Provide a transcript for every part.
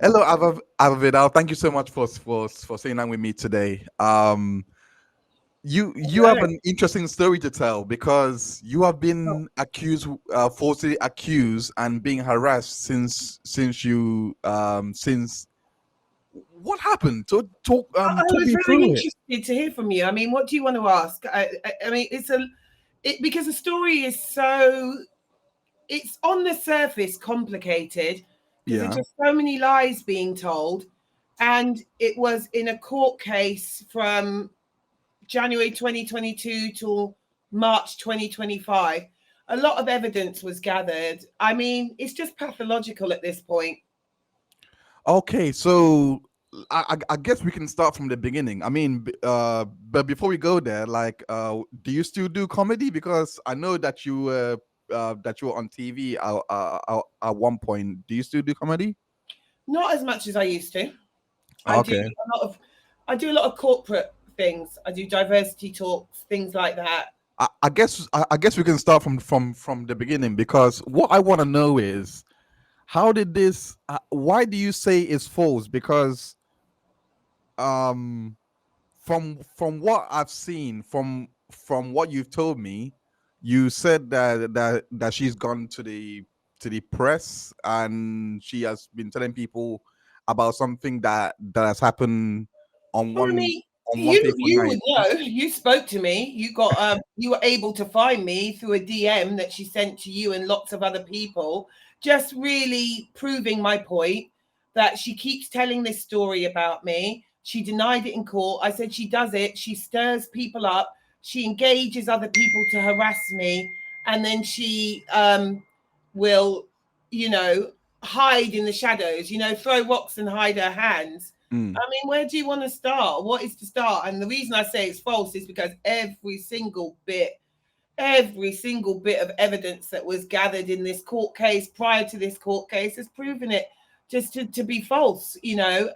Hello, Ava Vidal. Thank you so much for sitting down with me today. You have Right. an interesting story to tell because you have Oh, been accused, falsely accused, and being harassed since what happened? I Talk was me very through it. interested to hear from you. I mean, what do you want to ask? I mean, because the story is it's on the surface complicated because there's Yeah. just so many lies being told, and it was in a court case from January 2022 till March 2025. A lot of evidence was gathered. I mean, it's just pathological at this point. Okay, so I guess we can start from the beginning. I mean, but before we go there, like, do you still do comedy? Because I know that you were on TV at one point. Do you still do comedy? Not as much as I used to. I do Okay. a lot of I do a lot of corporate things. I do diversity talks, things like that. I guess we can start from the beginning because what I want to know is how did this? Why do you say it's false? Because um from what I've seen, from what you've told me, you said that she's gone to the press and she has been telling people about something that has happened on Well, I one mean, on one fateful you night. would know. You spoke to me. You were able to find me through a DM that she sent to you and lots of other people, just really proving my point that she keeps telling this story about me. She denied it in court. I said she does it. She stirs people up. She engages other people to harass me, and then she will, you know, hide in the shadows. Throw rocks and hide her hands. Mm. I mean, where do you want to start? What is to start? And the reason I say it's false is because every single bit of evidence that was gathered in this court case prior to this court case has proven it just to be false.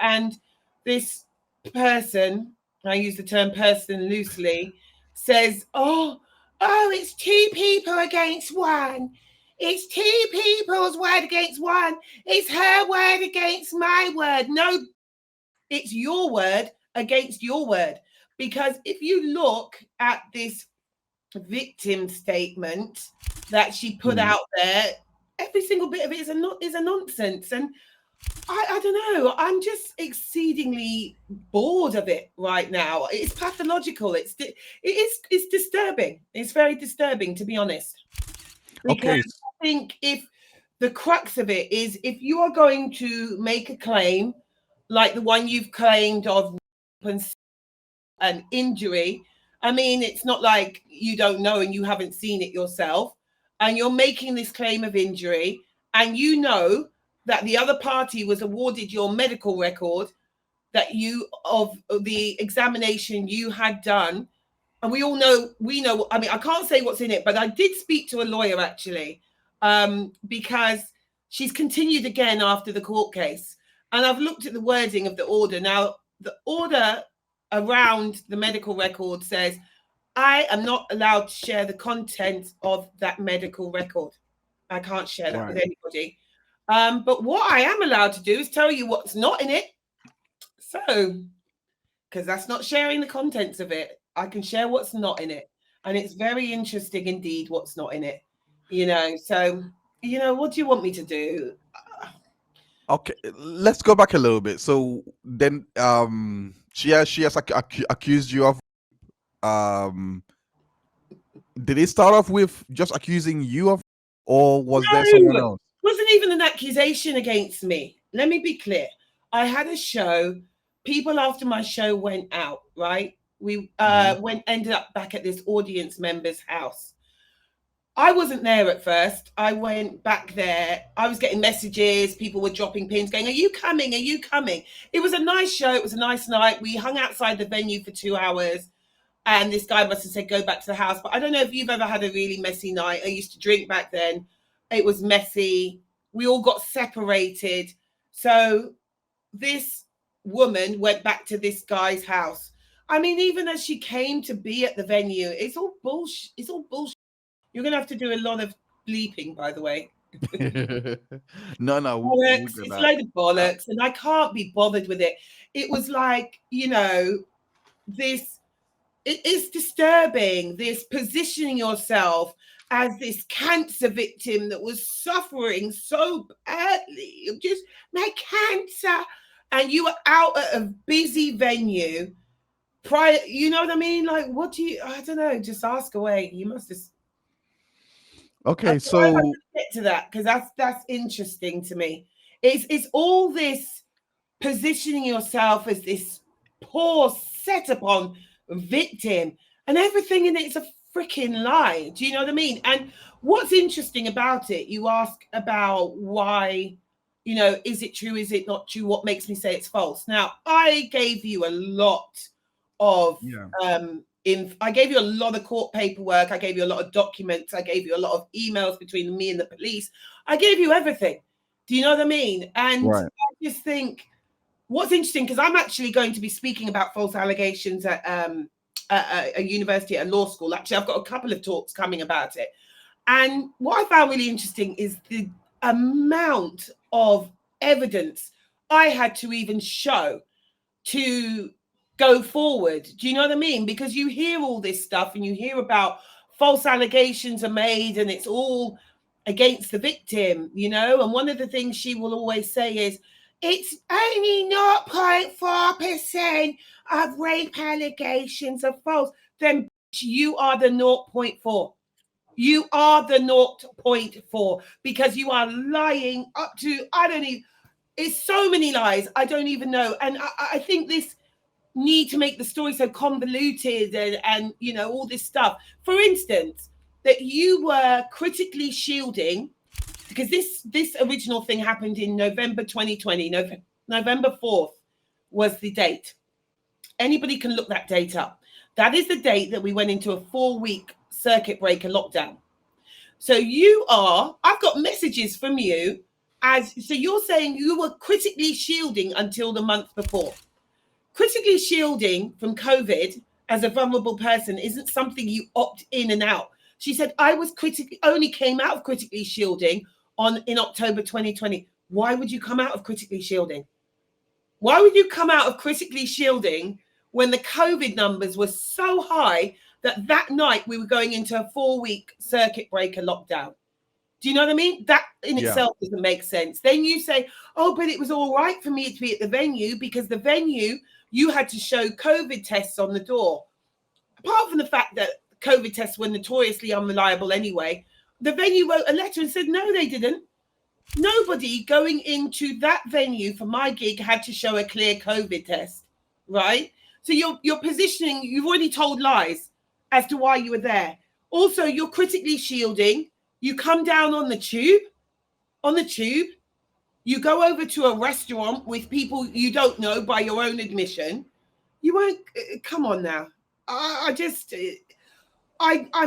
And this person, I use the term person loosely, says, it's two people against one. It's two people's word against one. It's her word against my word. No, it's your word against your word. Because if you look at this victim statement that she put Mm. out there, every single bit of it is a nonsense. And I don't know. I'm just exceedingly bored of it right now. It's pathological. It's disturbing. It's very disturbing, to be honest. Because Okay. I think if the crux of it is if you are going to make a claim like the one you've claimed of an injury, I mean, it's not like you don't know and you haven't seen it yourself, and you're making this claim of injury, and you know that the other party was awarded your medical record that you of the examination you had done, and we know. I mean, I can't say what's in it, but I did speak to a lawyer actually, because she's continued again after the court case, and I've looked at the wording of the order. Now, the order around the medical record says I am not allowed to share the contents of that medical record. I can't share that with Right. anybody. But what I am allowed to do is tell you what's not in it. So, because that's not sharing the contents of it. I can share what's not in it. And it's very interesting indeed what's not in it. So, what do you want me to do? Okay, let's go back a little bit. So then, she has accused you of um. Did it start off with just accusing you of, or was there someone No, else? wasn't even an accusation against me. Let me be clear. I had a show. People after my show went out, right? We Mhm. ended up back at this audience member's house. I wasn't there at first. I went back there. I was getting messages. People were dropping pins going, "Are you coming? Are you coming?" It was a nice show. It was a nice night. We hung outside the venue for 2 hours. And this guy must have said, "Go back to the house." But I don't know if you've ever had a really messy night. I used to drink back then. It was messy. We all got separated. So this woman went back to this guy's house. I mean, even as she came to be at the venue, it's all bullshit. It's all bullshit. You're going to have to do a lot of bleeping, by the way. No, no, we'll Bollocks. get It's a that. load of bollocks, and I can't be bothered with it. It was like, this. It is disturbing. This positioning yourself as this cancer victim that was suffering so badly, just my cancer, and you were out at a busy venue prior. You know what I mean? Like, what do you? I don't know. Just ask away. You must just. Okay, Why am I so going to get to that? Because that's interesting to me. It's all this positioning yourself as this poor set upon victim, and everything in it's a freaking lie. Do you know what I mean? And what's interesting about it, you ask about why, is it true, is it not true, what makes me say it's false? Now, I gave you a lot of yeah, I gave you a lot of court paperwork, I gave you a lot of documents, I gave you a lot of emails between me and the police. I gave you everything. Do you know what I mean? And right. I just think what's interesting, because I'm actually going to be speaking about false allegations at a university, at a law school. Actually, I've got a couple of talks coming about it. And what I found really interesting is the amount of evidence I had to even show to go forward. Do you know what I mean? Because you hear all this stuff and you hear about false allegations are made and it's all against the victim, and one of the things she will always say is, it's only 0.4% of rape allegations are false. Then you are the 0.4. You are the 0.4, because you are lying up to, I don't even, it's so many lies, I don't even know. And I think this need to make the story so convoluted and all this stuff. For instance, that you were critically shielding, because this original thing happened in November 2020. November 4th was the date. Anybody can look that date up. That is the date that we went into a 4-week circuit breaker lockdown. So I've got messages from you so you're saying you were critically shielding until the month before. Critically shielding from COVID as a vulnerable person isn't something you opt in and out. She said, I was only came out of critically shielding in October 2020. Why would you come out of critically shielding? Why would you come out of critically shielding when the COVID numbers were so high that night we were going into a 4-week circuit breaker lockdown? Do you know what I mean? That in itself doesn't make sense. Then you say, oh, but it was all right for me to be at the venue, because the venue, you had to show COVID tests on the door. Apart from the fact that COVID tests were notoriously unreliable anyway, the venue wrote a letter and said, no, they didn't. Nobody going into that venue for my gig had to show a clear COVID test, right? So you're positioning, you've already told lies as to why you were there. Also, you're critically shielding. You come down on the tube, you go over to a restaurant with people you don't know by your own admission. You won't, come on now. I'm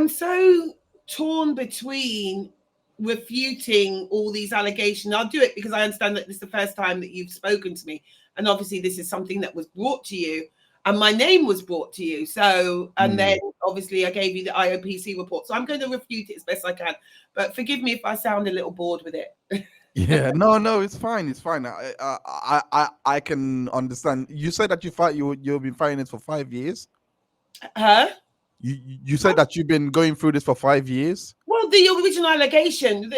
so torn between refuting all these allegations. I'll do it because I understand that this is the first time that you've spoken to me. And obviously this is something that was brought to you and my name was brought to you. So, and then obviously I gave you the IOPC report. So I'm going to refute it as best I can. But forgive me if I sound a little bored with it. Yeah, no, it's fine. It's fine. I can understand. You said that you've been fighting it for 5 years. Huh? You said that you've been going through this for 5 years. Well, the original allegation,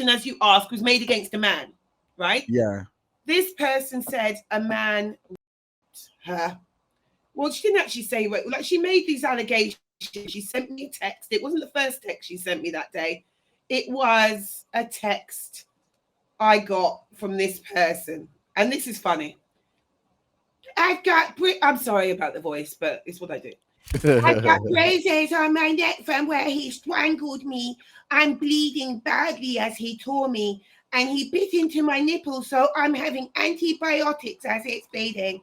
as you asked, was made against a man, right? Yeah. This person said a man raped her. Well, she didn't actually say rape. Like, she made these allegations. She sent me a text. It wasn't the first text she sent me that day. It was a text I got from this person. And this is funny. I'm sorry about the voice, but it's what I do. I've got bruises on my neck from where he strangled me. I'm bleeding badly as he tore me. And he bit into my nipple, so I'm having antibiotics as it's bleeding.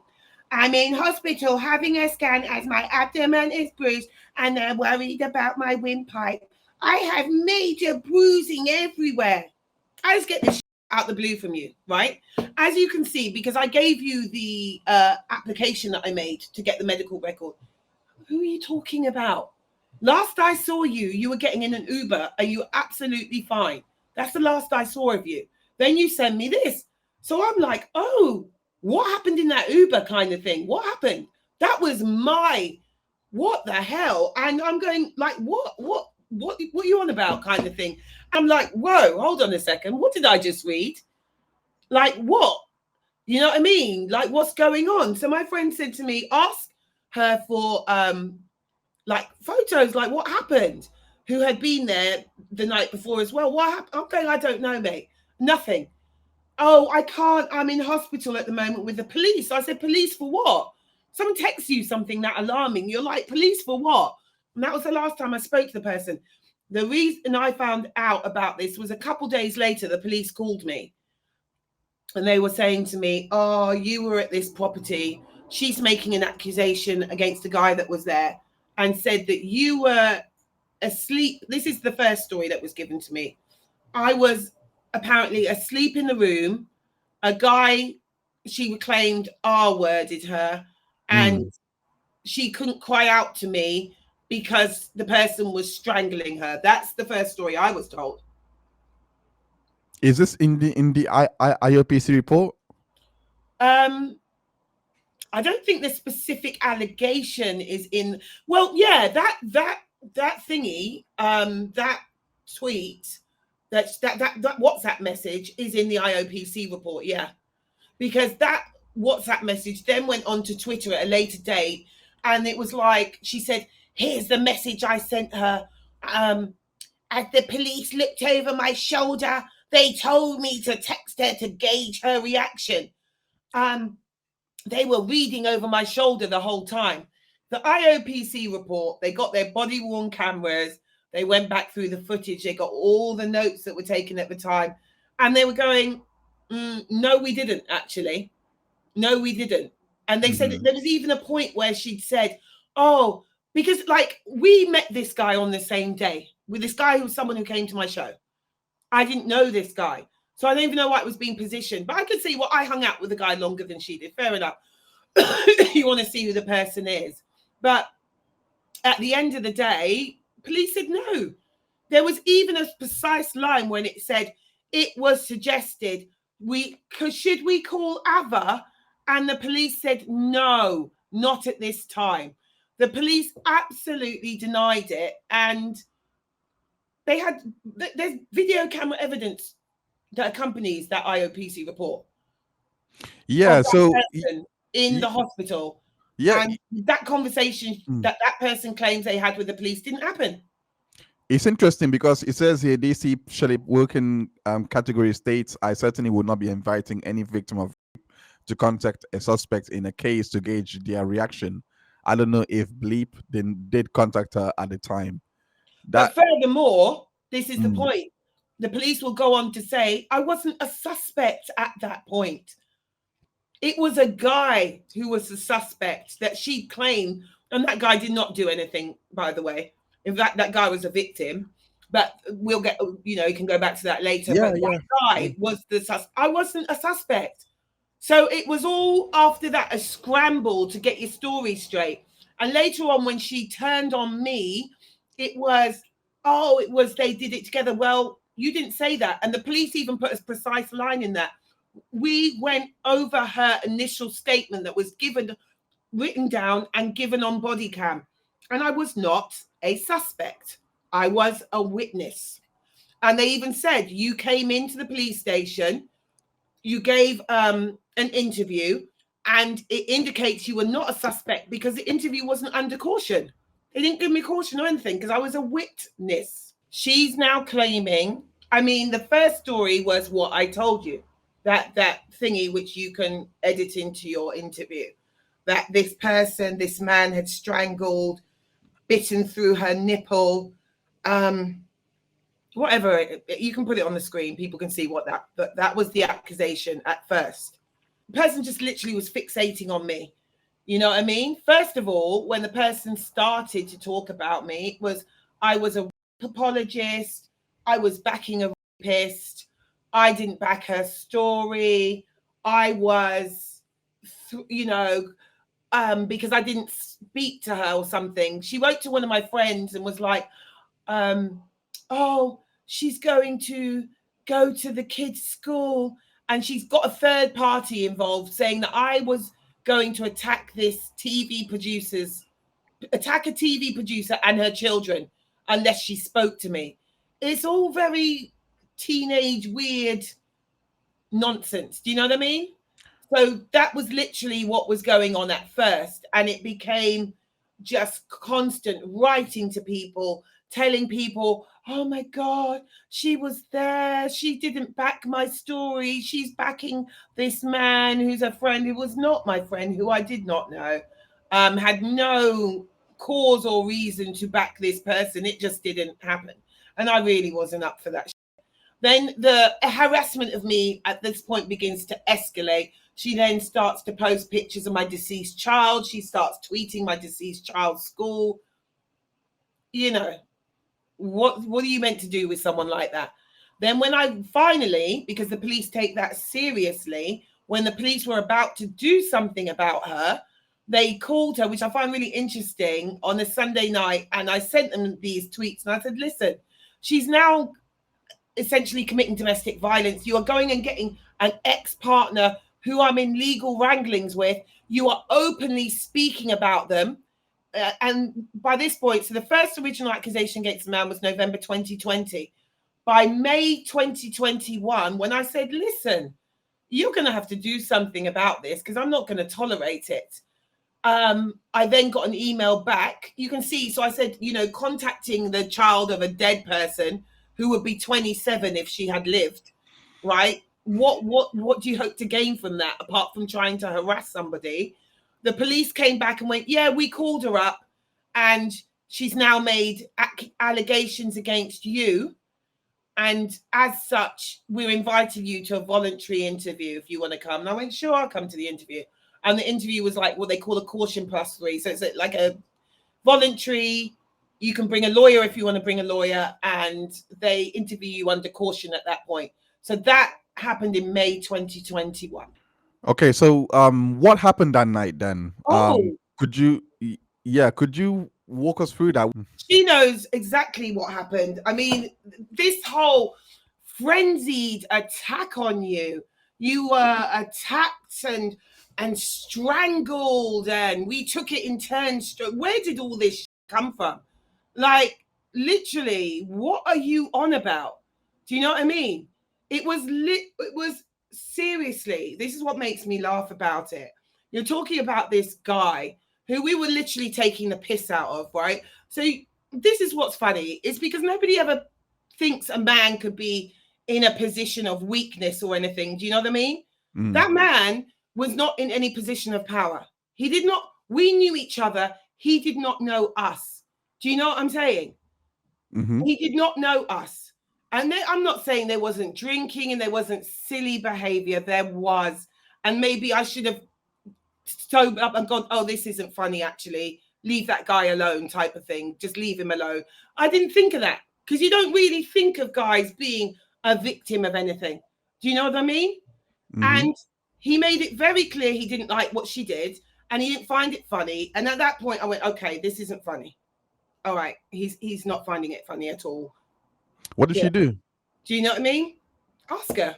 I'm in hospital having a scan as my abdomen is bruised and they're worried about my windpipe. I have major bruising everywhere. I just get this out the blue from you, right? As you can see, because I gave you the application that I made to get the medical record. Who are you talking about? Last I saw you, you were getting in an Uber and you were absolutely fine. That's the last I saw of you. Then you send me this. So I'm like, oh, what happened in that Uber kind of thing? What happened? That was what the hell? And I'm going like, what are you on about kind of thing? I'm like, whoa, hold on a second. What did I just read? Like what? You know what I mean? Like what's going on? So my friend said to me, ask her for like photos, like what happened? Who had been there the night before as well. What happened? I'm going, I don't know, mate. Nothing. Oh, I can't. I'm in hospital at the moment with the police. I said, police for what? Someone texts you something that alarming. You're like, police for what? And that was the last time I spoke to the person. The reason I found out about this was a couple days later, the police called me. And they were saying to me, oh, you were at this property. She's making an accusation against the guy that was there and said that you were asleep. This is the first story that was given to me. I was apparently asleep in the room. A guy, she claimed, R-worded her, and she couldn't cry out to me because the person was strangling her. That's the first story I was told. Is this in the IOPC report? I don't think the specific allegation is in. Well, yeah, that thingy, that tweet, that WhatsApp message is in the IOPC report. Yeah, because that WhatsApp message then went on to Twitter at a later date, and it was like she said, "Here's the message I sent her. As the police looked over my shoulder, they told me to text her to gauge her reaction." They were reading over my shoulder the whole time. The IOPC report, they got their body-worn cameras. They went back through the footage. They got all the notes that were taken at the time. And they were going, no, we didn't, actually. No, we didn't. And they said there was even a point where she'd said, oh, because like we met this guy on the same day with this guy who was someone who came to my show. I didn't know this guy. So I don't even know why it was being positioned. But I could see, well, I hung out with the guy longer than she did. Fair enough. You want to see who the person is. But at the end of the day, police said no. There was even a precise line when it said it was suggested, should we call Ava? And the police said, no, not at this time. The police absolutely denied it. And there's video camera evidence that accompanies that IOPC report. Yeah, so in the hospital. Yeah, and that conversation that person claims they had with the police didn't happen. It's interesting because it says here DC Shelley working category states, I certainly would not be inviting any victim of rape to contact a suspect in a case to gauge their reaction. I don't know if Bleep did contact her at the time. But furthermore, this is the point. The police will go on to say, I wasn't a suspect at that point. It was a guy who was the suspect that she claimed, and that guy did not do anything, by the way. In fact, that guy was a victim, but we'll get, you can go back to that later. Yeah, but that guy was the suspect. I wasn't a suspect. So it was all after that, a scramble to get your story straight. And later on, when she turned on me, it was they did it together. Well, you didn't say that. And the police even put a precise line in that. We went over her initial statement that was written down and given on body cam. And I was not a suspect. I was a witness. And they even said, you came into the police station, you gave an interview, and it indicates you were not a suspect because the interview wasn't under caution. They didn't give me caution or anything because I was a witness. She's now claiming, the first story was what I told you, that thingy which you can edit into your interview, that this man had strangled, bitten through her nipple, whatever. You can put it on the screen. People can see what that was the accusation at first. The person just literally was fixating on me. You know what I mean? First of all, when the person started to talk about me, it was, I was a rape apologist. I was backing a rapist. I didn't back her story. I was, because I didn't speak to her or something. She wrote to one of my friends and was like, oh, she's going to go to the kids' school, and she's got a third party involved saying that I was going to attack a TV producer and her children unless she spoke to me. It's all very teenage weird nonsense. Do you know what I mean? So that was literally what was going on at first, and it became just constant writing to people, telling people, oh my God, she was there. She didn't back my story. She's backing this man who's a friend who was not my friend, who I did not know, had no cause or reason to back this person. It just didn't happen. And I really wasn't up for that. Then the harassment of me at this point begins to escalate. She then starts to post pictures of my deceased child. She starts tweeting my deceased child's school. You know, what are you meant to do with someone like that? Then when I finally, because the police take that seriously, when the police were about to do something about her, they called her, which I find really interesting, on a Sunday night. And I sent them these tweets and I said, listen, she's now essentially committing domestic violence. You are going and getting an ex-partner who I'm in legal wranglings with. You are openly speaking about them. And by this point, so the first original accusation against the man was November 2020. By May 2021, when I said, listen, you're going to have to do something about this because I'm not going to tolerate it. I then got an email back. You can see, so I said, you know, contacting the child of a dead person who would be 27 if she had lived, right? What do you hope to gain from that, apart from trying to harass somebody? The police came back and went, yeah, we called her up and she's now made allegations against you. And as such, we're inviting you to a voluntary interview if you want to come. And I went, sure, I'll come to the interview. And the interview was like what they call a caution +3. So it's like a voluntary. You can bring a lawyer if you want to bring a lawyer, and they interview you under caution at that point. So that happened in May 2021. Okay, so what happened that night then? Could you walk us through that? She knows exactly what happened. I mean, this whole frenzied attack on you. You were attacked and strangled, and we took it in turns. Where did all this come from? Like, literally, what are you on about? Do you know what I mean? It was seriously, this is what makes me laugh about it. You're talking about this guy who we were literally taking the piss out of, right? So this is what's funny. It's because nobody ever thinks a man could be in a position of weakness or anything. Do you know what I mean? That man was not in any position of power. He did not, we knew each other. He did not know us. Do you know what I'm saying? Mm-hmm. He did not know us. And I'm not saying there wasn't drinking and there wasn't silly behavior. There was. And maybe I should have sobered up and gone, oh, this isn't funny, actually. Leave that guy alone type of thing. Just leave him alone. I didn't think of that because you don't really think of guys being a victim of anything. Do you know what I mean? Mm-hmm. And he made it very clear he didn't like what she did and he didn't find it funny. And at that point, I went, okay, this isn't funny. All right, he's not finding it funny at all. What did she do? Do you know what I mean? Ask her.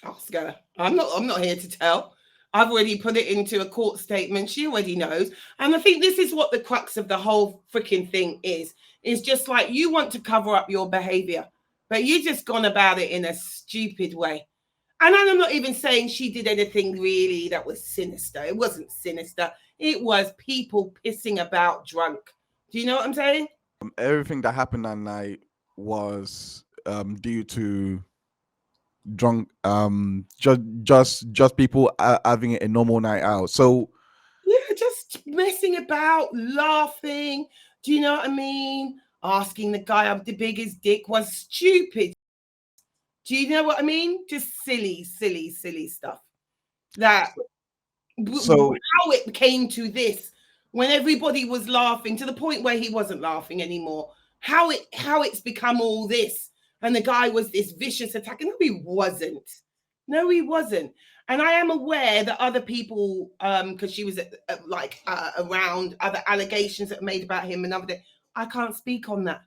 Ask her. I'm not here to tell. I've already put it into a court statement. She already knows. And I think this is what the crux of the whole freaking thing is. It's just like you want to cover up your behavior, but you just gone about it in a stupid way. And I'm not even saying she did anything really that was sinister. It wasn't sinister. It was people pissing about drunk. Do you know what I'm saying? Everything that happened that night was due to drunk, just people having a normal night out. So yeah, just messing about, laughing. Do you know what I mean? Asking the guy how big his dick was. Stupid. Do you know what I mean? Just silly stuff. So how it came to this, when everybody was laughing to the point where he wasn't laughing anymore. How it's become all this, and the guy was this vicious attacker. No, he wasn't. No, he wasn't. And I am aware that other people, because she was around other allegations that were made about him and other. I can't speak on that.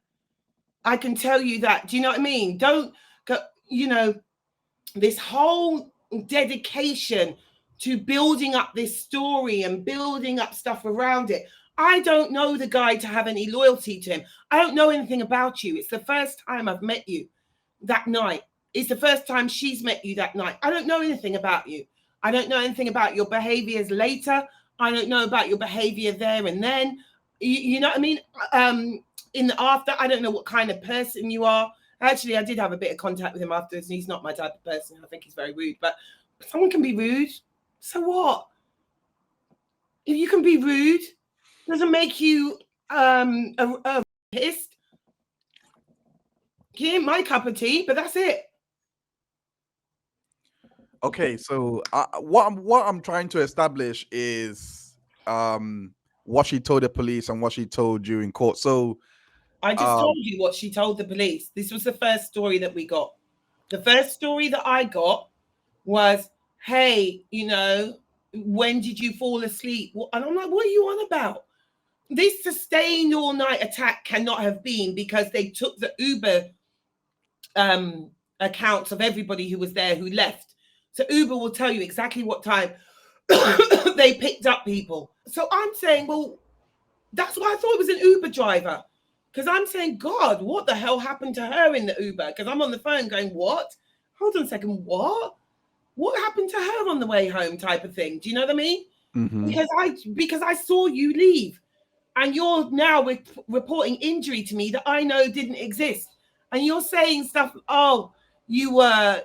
I can tell you that. Do you know what I mean? Don't go, this whole dedication to building up this story and building up stuff around it. I don't know the guy to have any loyalty to him. I don't know anything about you. It's the first time I've met you that night. It's the first time she's met you that night. I don't know anything about you. I don't know anything about your behaviors later. I don't know about your behavior there and then. You know what I mean? In the after, I don't know what kind of person you are. Actually, I did have a bit of contact with him afterwards, and he's not my type of person. I think he's very rude, but someone can be rude. So what? If you can be rude, doesn't make you a pissed. He ain't my cup of tea, but that's it. Okay, so what I'm trying to establish is what she told the police and what she told you in court. So I just told you what she told the police. This was the first story that we got. The first story that I got was, hey, when did you fall asleep? And I'm like, what are you on about? This sustained all night attack cannot have been because they took the Uber accounts of everybody who was there who left. So Uber will tell you exactly what time they picked up people. So I'm saying, well, that's why I thought it was an Uber driver. Because I'm saying, God, what the hell happened to her in the Uber? Because I'm on the phone going, what? Hold on a second, what? What happened to her on the way home type of thing? Do you know what I mean? mm-hmm. Because I saw you leave. And you're now reporting injury to me that I know didn't exist. And you're saying stuff, you were,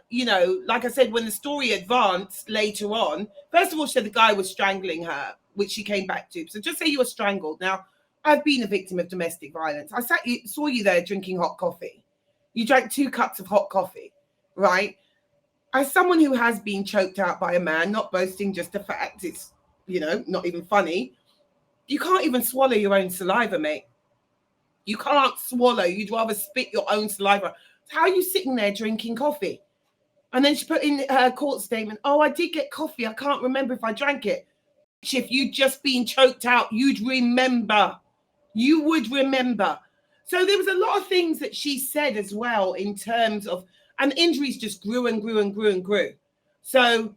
like I said, when the story advanced later on, first of all, she said the guy was strangling her, which she came back to. So just say you were strangled. Now, I've been a victim of domestic violence. I saw you there drinking hot coffee. You drank 2 cups of hot coffee, right? As someone who has been choked out by a man, not boasting, just a fact, it's, not even funny. You can't even swallow your own saliva, mate. You can't swallow. You'd rather spit your own saliva. How are you sitting there drinking coffee? And then she put in her court statement, I did get coffee. I can't remember if I drank it. If you'd just been choked out, you'd remember. You would remember. So there was a lot of things that she said as well in terms of, and injuries just grew and grew and grew and grew. So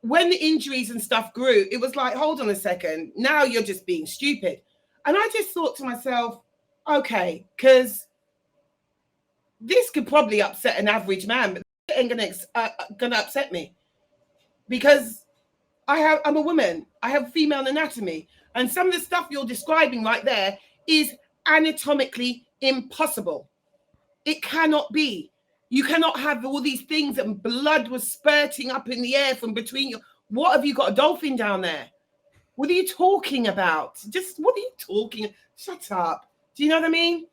when the injuries and stuff grew, it was like, hold on a second, now you're just being stupid. And I just thought to myself, okay, because this could probably upset an average man, but it ain't gonna upset me. Because I'm a woman, I have female anatomy, and some of the stuff you're describing right there is anatomically impossible. It cannot be. You cannot have all these things and blood was spurting up in the air from between you. What have you got, a dolphin down there? What are you talking about? What are you talking? Shut up. Do you know what I mean?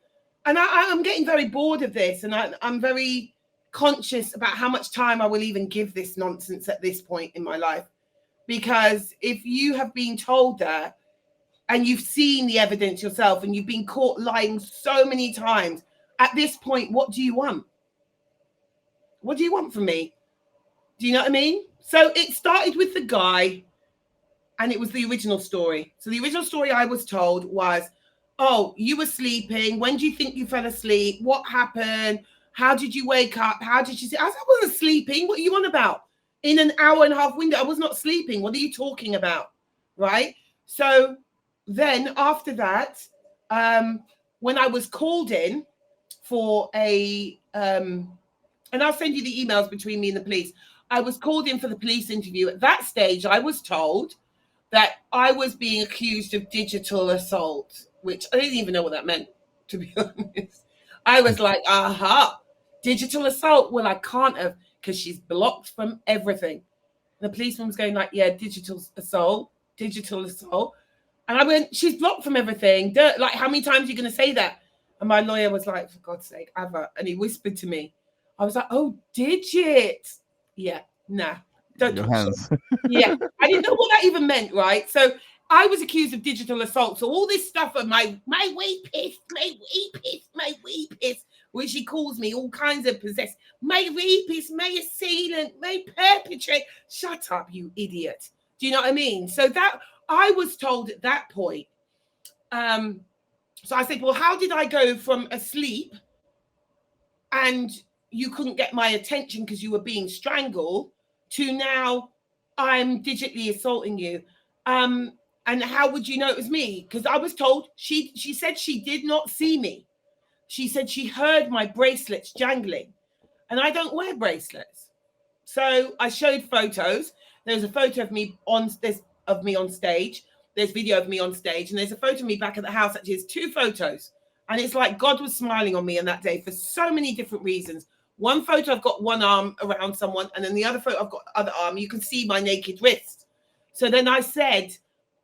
And I'm getting very bored of this, and I'm very conscious about how much time I will even give this nonsense at this point in my life. Because if you have been told that and you've seen the evidence yourself and you've been caught lying so many times, at this point, what do you want? What do you want from me? Do you know what I mean? So it started with the guy, and it was the original story. So the original story I was told was, you were sleeping. When do you think you fell asleep? What happened? How did you wake up? How did you see? I said, I wasn't sleeping. What are you on about? In an hour and a half window, I was not sleeping. What are you talking about? Right? So then after that, when I was called in for and I'll send you the emails between me and the police. I was called in for the police interview. At that stage, I was told that I was being accused of digital assault, which I didn't even know what that meant, to be honest. I was like, digital assault. Well, I can't have, because she's blocked from everything. And the policeman was going like, yeah, digital assault. And I went, she's blocked from everything. Like, how many times are you going to say that? And my lawyer was like, for God's sake, Ava. And he whispered to me. I was like, oh, digit. Yeah, nah. Don't Your talk hands. shit. Yeah, I didn't know what that even meant, right? So I was accused of digital assault. So all this stuff of my rapist, which she calls me all kinds of possessed, my rapist, my assailant, my perpetrator. Shut up, you idiot. Do you know what I mean? So that I was told at that point, So I said, well, how did I go from asleep and you couldn't get my attention because you were being strangled to now I'm digitally assaulting you? And how would you know it was me? Because I was told she said she did not see me. She said she heard my bracelets jangling, and I don't wear bracelets. So I showed photos. There's a photo of me on stage. There's video of me on stage, and there's a photo of me back at the house. Actually, there's two photos, and it's like God was smiling on me on that day for so many different reasons. One photo, I've got one arm around someone, and then the other photo, I've got the other arm. You can see my naked wrist. So then I said,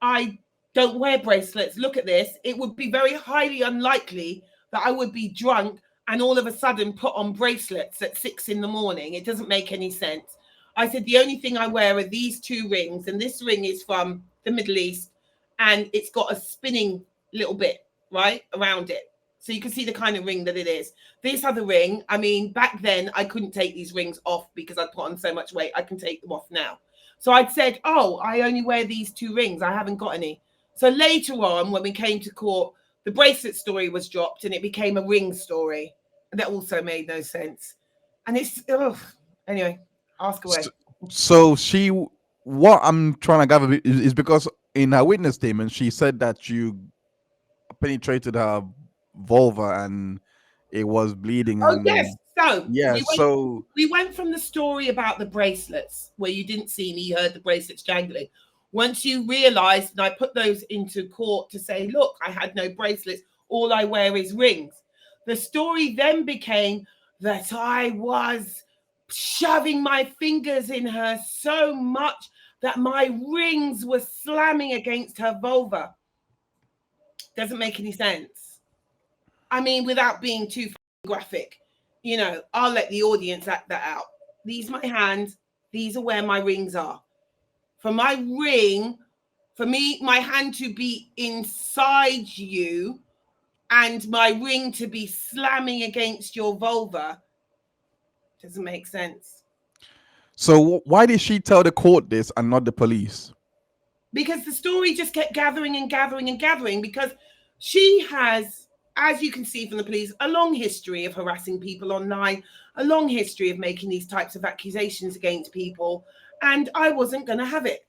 I don't wear bracelets. Look at this. It would be very highly unlikely that I would be drunk and all of a sudden put on bracelets at 6 a.m. It doesn't make any sense. I said, the only thing I wear are these two rings, and this ring is from the Middle East, and it's got a spinning little bit, right, around it. So you can see the kind of ring that it is. This other ring, I mean, back then I couldn't take these rings off because I'd put on so much weight. I can take them off now. So I'd said, oh, I only wear these two rings. I haven't got any. So later on, when we came to court, the bracelet story was dropped and it became a ring story. And that also made no sense. And it's, anyway, ask away. So what I'm trying to gather is because in her witness statement, she said that you penetrated her vulva and it was bleeding. Oh, And yes. So yeah, we went from the story about the bracelets where you didn't see me, you heard the bracelets jangling. Once you realized, and I put those into court to say, look, I had no bracelets, all I wear is rings. The story then became that I was shoving my fingers in her so much that my rings were slamming against her vulva. Doesn't make any sense. I mean, without being too graphic, I'll let the audience act that out. These are my hands. These are where my rings are. For my ring, for me, my hand to be inside you and my ring to be slamming against your vulva doesn't make sense. So why did she tell the court this and not the police? Because the story just kept gathering and gathering and gathering, because she has, as you can see from the police, a long history of harassing people online, a long history of making these types of accusations against people, and I wasn't going to have it.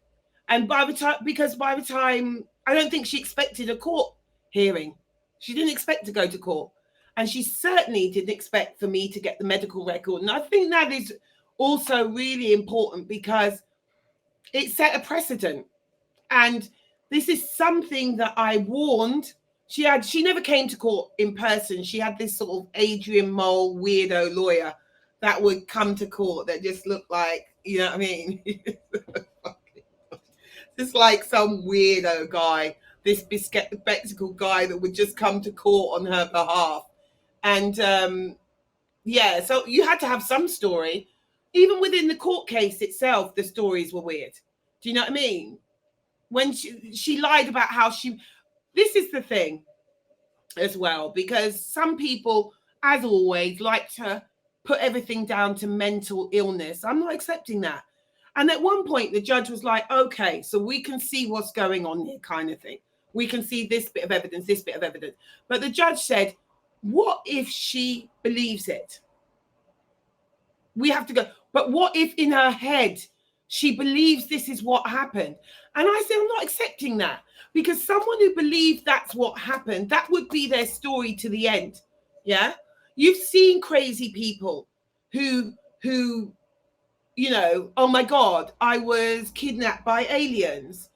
And by the time, I don't think she expected a court hearing. She didn't expect to go to court. And she certainly didn't expect for me to get the medical record. And I think that is also really important because it set a precedent. And this is something that I warned. She never came to court in person. She had this sort of Adrian Mole weirdo lawyer that would come to court that just looked like, you know what I mean? Just like some weirdo guy, this bespectacled guy that would just come to court on her behalf. And yeah, so you had to have some story. Even within the court case itself, the stories were weird. Do you know what I mean? When she lied about how this is the thing as well, because some people, as always, like to put everything down to mental illness. I'm not accepting that. And at one point, the judge was like, okay, so we can see what's going on here, kind of thing. We can see this bit of evidence, this bit of evidence. But the judge said, what if she believes it? We have to go, but what if in her head she believes this is what happened? And I said, I'm not accepting that, because someone who believes that's what happened, that would be their story to the end. Yeah. You've seen crazy people who, oh my God, I was kidnapped by aliens.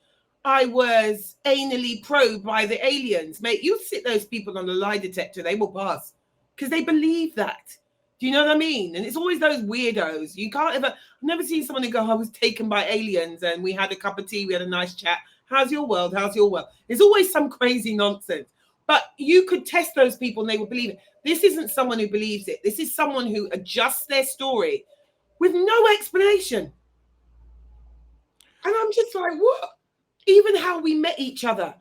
I was anally probed by the aliens. Mate, you sit those people on a lie detector, they will pass because they believe that. Do you know what I mean? And it's always those weirdos. You can't ever, I've never seen someone who go, I was taken by aliens and we had a cup of tea, we had a nice chat. How's your world? How's your world? There's always some crazy nonsense. But you could test those people and they would believe it. This isn't someone who believes it. This is someone who adjusts their story with no explanation. And I'm just like, what? Even how we met each other.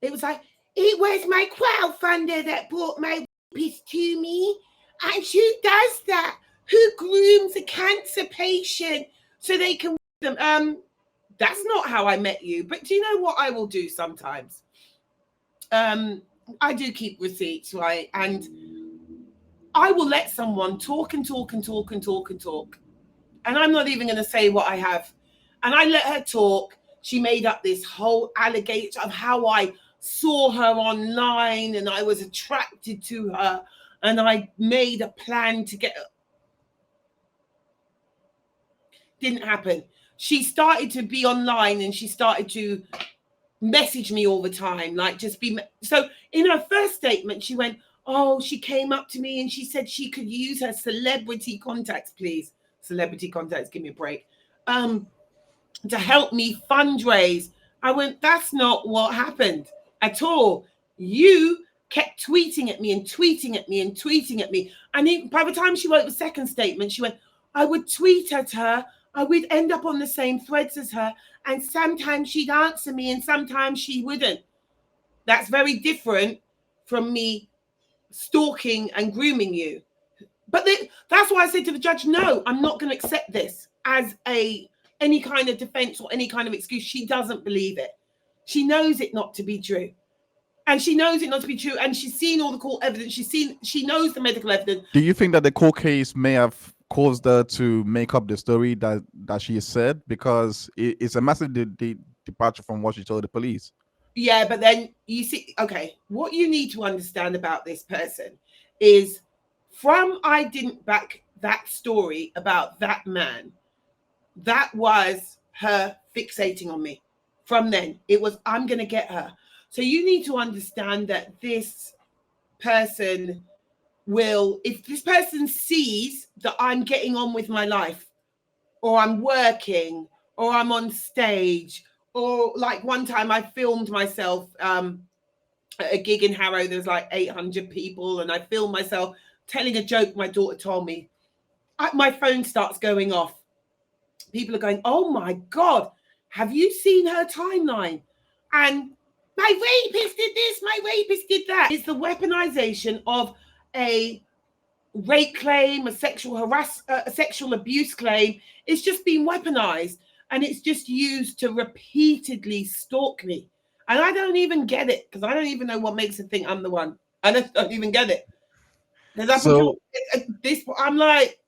It was like, it was my crowdfunder that brought my piece to me. And who does that? Who grooms a cancer patient so they can them? That's not how I met you. But do you know what I will do sometimes? I do keep receipts, right? And I will let someone talk and talk and talk and talk and talk. And I'm not even going to say what I have. And I let her talk. She made up this whole allegation of how I saw her online and I was attracted to her and I made a plan to get her. Didn't happen. She started to be online and she started to message me all the time, like just be. So in her first statement, she went, oh, she came up to me and she said she could use her celebrity contacts, please. Celebrity contacts, give me a break. To help me fundraise. I went, that's not what happened at all. You kept tweeting at me and tweeting at me and tweeting at me. And by the time she wrote the second statement, she went, I would tweet at her. I would end up on the same threads as her. And sometimes she'd answer me and sometimes she wouldn't. That's very different from me stalking and grooming you. But that's why I said to the judge, no, I'm not going to accept this as any kind of defense or any kind of excuse. She doesn't believe it. She knows it not to be true. And she knows it not to be true. And she's seen all the court evidence. She knows the medical evidence. Do you think that the court case may have caused her to make up the story that she said? Because it's a massive departure from what she told the police. Yeah, but then you see, okay, what you need to understand about this person is I didn't back that story about that man. That was her fixating on me. From then, it was, I'm going to get her. So you need to understand that this person will, if this person sees that I'm getting on with my life, or I'm working, or I'm on stage, or like one time I filmed myself at a gig in Harrow, there's like 800 people, and I filmed myself telling a joke my daughter told me. My phone starts going off. People are going, oh my God, have you seen her timeline? And my rapist did this, my rapist did that. It's the weaponization of a rape claim, a sexual abuse claim. It's just been weaponized and it's just used to repeatedly stalk me. And I don't even get it because I don't even know what makes her think I'm the one. I don't even get it. So this, I'm like,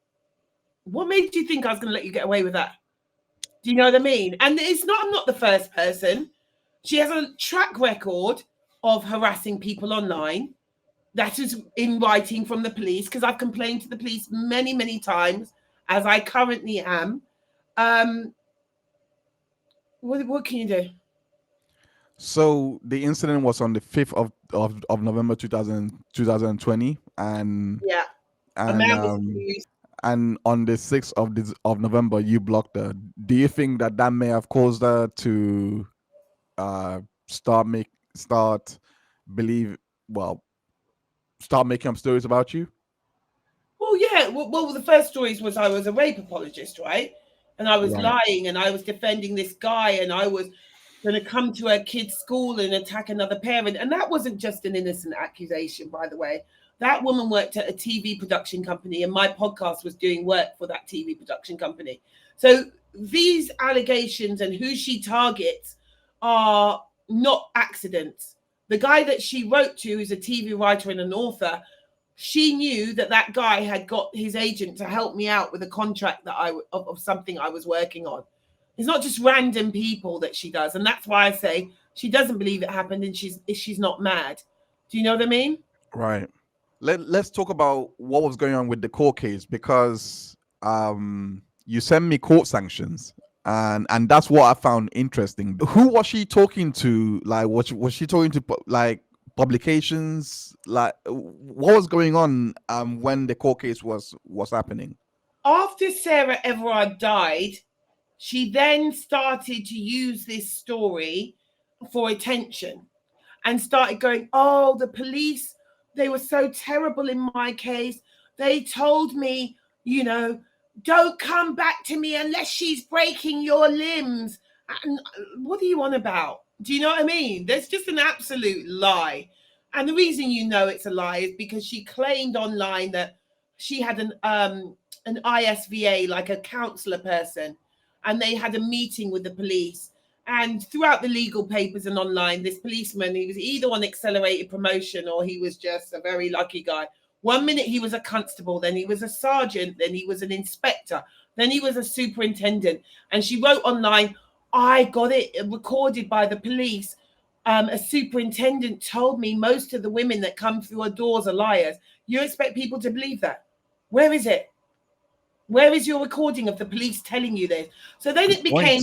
what made you think I was going to let you get away with that? Do you know what I mean? And I'm not the first person. She has a track record of harassing people online. That is in writing from the police, because I've complained to the police many, many times, as I currently am. What can you do? So the incident was on the 5th of November 2020, and yeah, and on the 6th of November you blocked her. Do you think that may have caused her to start making up stories about you? Well, yeah. Well, the first stories was I was a rape apologist, right? And I was lying, and I was defending this guy, and I was going to come to her kid's school and attack another parent. And that wasn't just an innocent accusation, by the way. That woman worked at a TV production company, and my podcast was doing work for that TV production company. So these allegations and who she targets are not accidents. The guy that she wrote to is a TV writer and an author. She knew that guy had got his agent to help me out with a contract of something I was working on. It's not just random people that she does. And that's why I say she doesn't believe it happened and she's not mad. Do you know what I mean? Right. Let's talk about what was going on with the court case, because you sent me court sanctions, and that's what I found interesting. Who was she talking to? Like, was she talking to like publications? Like, what was going on when the court case was happening? After Sarah Everard died, she then started to use this story for attention and started going, oh, the police, they were so terrible in my case. They told me, don't come back to me unless she's breaking your limbs. And what are you on about? Do you know what I mean? There's just an absolute lie. And the reason you know it's a lie is because she claimed online that she had an ISVA, like a counselor person, and they had a meeting with the police. And throughout the legal papers and online, this policeman, he was either on accelerated promotion or he was just a very lucky guy. 1 minute he was a constable, then he was a sergeant, then he was an inspector, then he was a superintendent. And she wrote online, I got it recorded by the police. A superintendent told me most of the women that come through our doors are liars. You expect people to believe that? Where is it? Where is your recording of the police telling you this? So then it became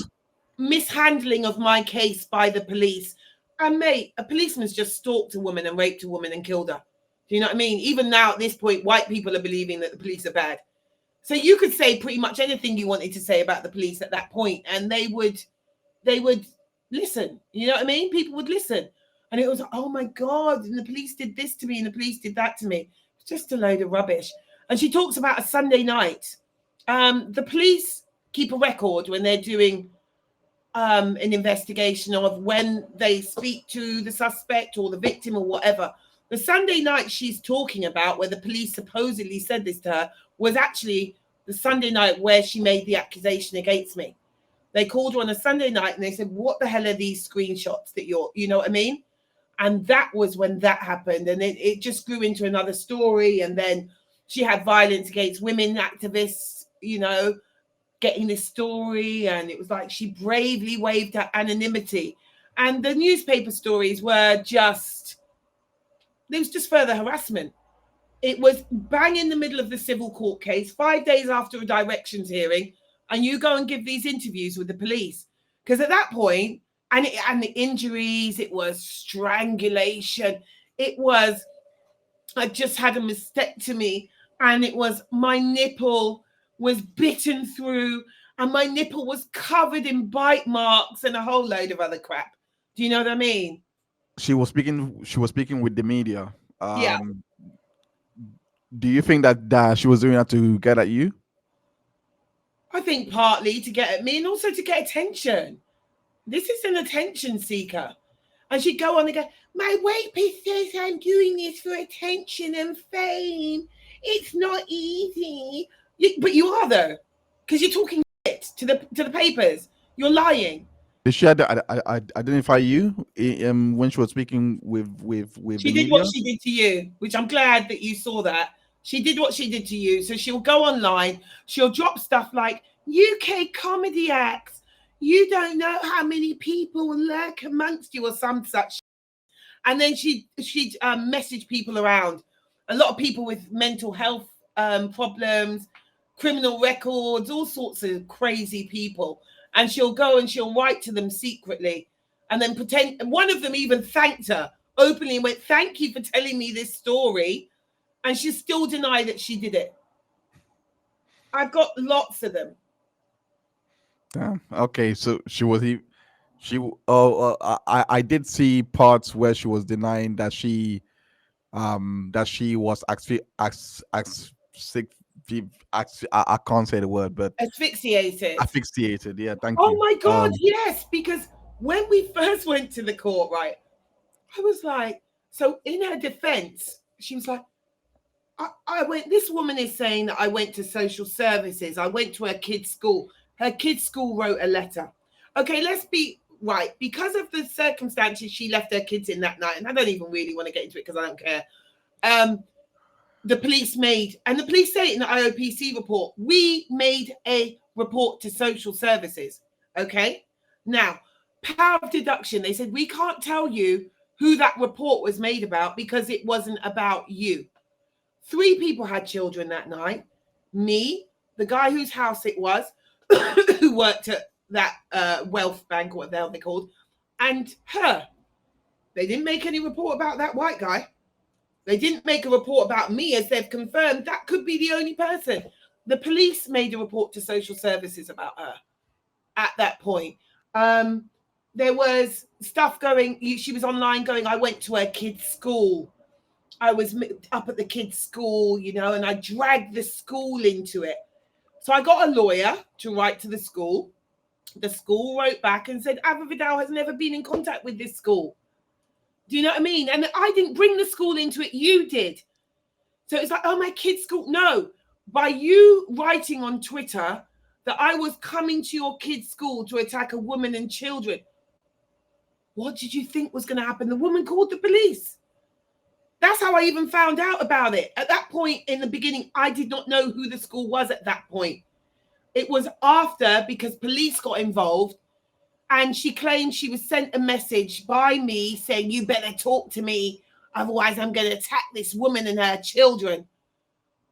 mishandling of my case by the police. And mate, a policeman's just stalked a woman and raped a woman and killed her. Do you know what I mean? Even now at this point, white people are believing that the police are bad. So you could say pretty much anything you wanted to say about the police at that point, and they would listen. You know what I mean? People would listen. And it was, oh my God, and the police did this to me and the police did that to me. It's just a load of rubbish. And she talks about a Sunday night. The police keep a record when they're doing an investigation of when they speak to the suspect or the victim or whatever. The Sunday night she's talking about, where the police supposedly said this to her, was actually the Sunday night where she made the accusation against me. They called her on a Sunday night and they said, what the hell are these screenshots that you know what I mean? And that was when that happened. And it just grew into another story. And then she had violence against women activists, you know, getting this story. And it was like she bravely waived her anonymity. And the newspaper stories were just, there was just further harassment. It was bang in the middle of the civil court case, 5 days after a directions hearing, and you go and give these interviews with the police. Because at that point, and the injuries, it was strangulation. It was, I just had a mastectomy, and it was my nipple was bitten through, and my nipple was covered in bite marks and a whole load of other crap. Do you know what I mean? She was speaking with the media. Yeah. Do you think that she was doing that to get at you? I think partly to get at me and also to get attention. This is an attention seeker. And she'd go on and go, my rapist says I'm doing this for attention and fame. It's not easy. But you are, though, because you're talking shit to the papers. You're lying. Did she identify you when she was speaking with she the did media? What she did to you, which I'm glad that you saw that. She did what she did to you. So she'll go online. She'll drop stuff like UK comedy acts. You don't know how many people will lurk amongst you or some such. And then she'd message people around. A lot of people with mental health problems, criminal records, all sorts of crazy people. And she'll go and she'll write to them secretly and then pretend. One of them even thanked her openly and went, thank you for telling me this story. And she still denied that she did it. I've got lots of them. Damn. Okay, so I did see parts where she was denying that she was I can't say the word, but asphyxiated. Yeah, thank you. Oh my God, yes, because when we first went to the court, right, I was like, so in her defense, she was like, I went, this woman is saying that I went to social services. I went to her kid's school. Her kid's school wrote a letter. Okay, let's be right. Because of the circumstances she left her kids in that night, and I don't even really want to get into it because I don't care. The police and the police say it in the IOPC report, we made a report to social services. Okay. Now, power of deduction. They said, we can't tell you who that report was made about because it wasn't about you. 3 people had children that night. Me, the guy whose house it was, who worked at that wealth bank or what the hell they called, and her. They didn't make any report about that white guy. They didn't make a report about me, as they've confirmed. That could be the only person. The police made a report to social services about her at that point. There was stuff going, she was online going, I went to her kid's school. I was up at the kid's school, you know, and I dragged the school into it. So I got a lawyer to write to the school. The school wrote back and said, Ava Vidal has never been in contact with this school. Do you know what I mean? And I didn't bring the school into it. You did. So it's like, oh, my kid's school. No, by you writing on Twitter that I was coming to your kid's school to attack a woman and children. What did you think was going to happen? The woman called the police. That's how I even found out about it. At that point in the beginning, I did not know who the school was at that point. It was after, because police got involved, and she claimed she was sent a message by me saying, you better talk to me, otherwise I'm going to attack this woman and her children.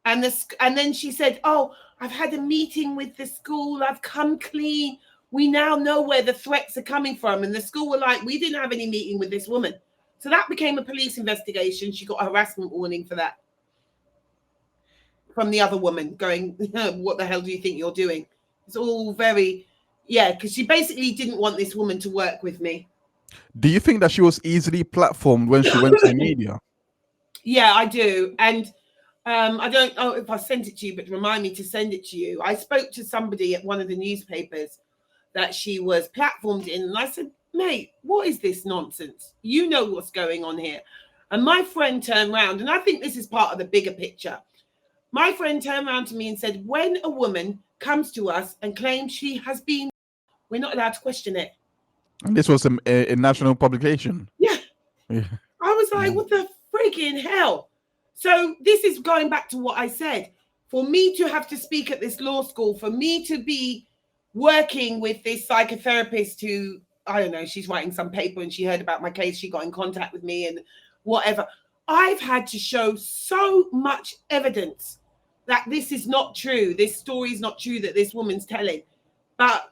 And then she said, oh, I've had a meeting with the school, I've come clean, we now know where the threats are coming from. And the school were like, we didn't have any meeting with this woman. So that became a police investigation. She got a harassment warning for that from the other woman, going, what the hell do you think you're doing? It's all very, because she basically didn't want this woman to work with me. Do you think that she was easily platformed when she went to the media? Yeah, I do. And I don't know if I sent it to you, but remind me to send it to you. I spoke to somebody at one of the newspapers that she was platformed in, and I said, mate, what is this nonsense? You know what's going on here. And my friend turned around, and I think this is part of the bigger picture. My friend turned around to me and said, when a woman comes to us and claims she has been, we're not allowed to question it. And this was a national publication. Yeah. I was like, what the freaking hell? So this is going back to what I said. For me to have to speak at this law school, for me to be working with this psychotherapist who, I don't know, she's writing some paper and she heard about my case, she got in contact with me and whatever. I've had to show so much evidence that this is not true. This story is not true that this woman's telling. But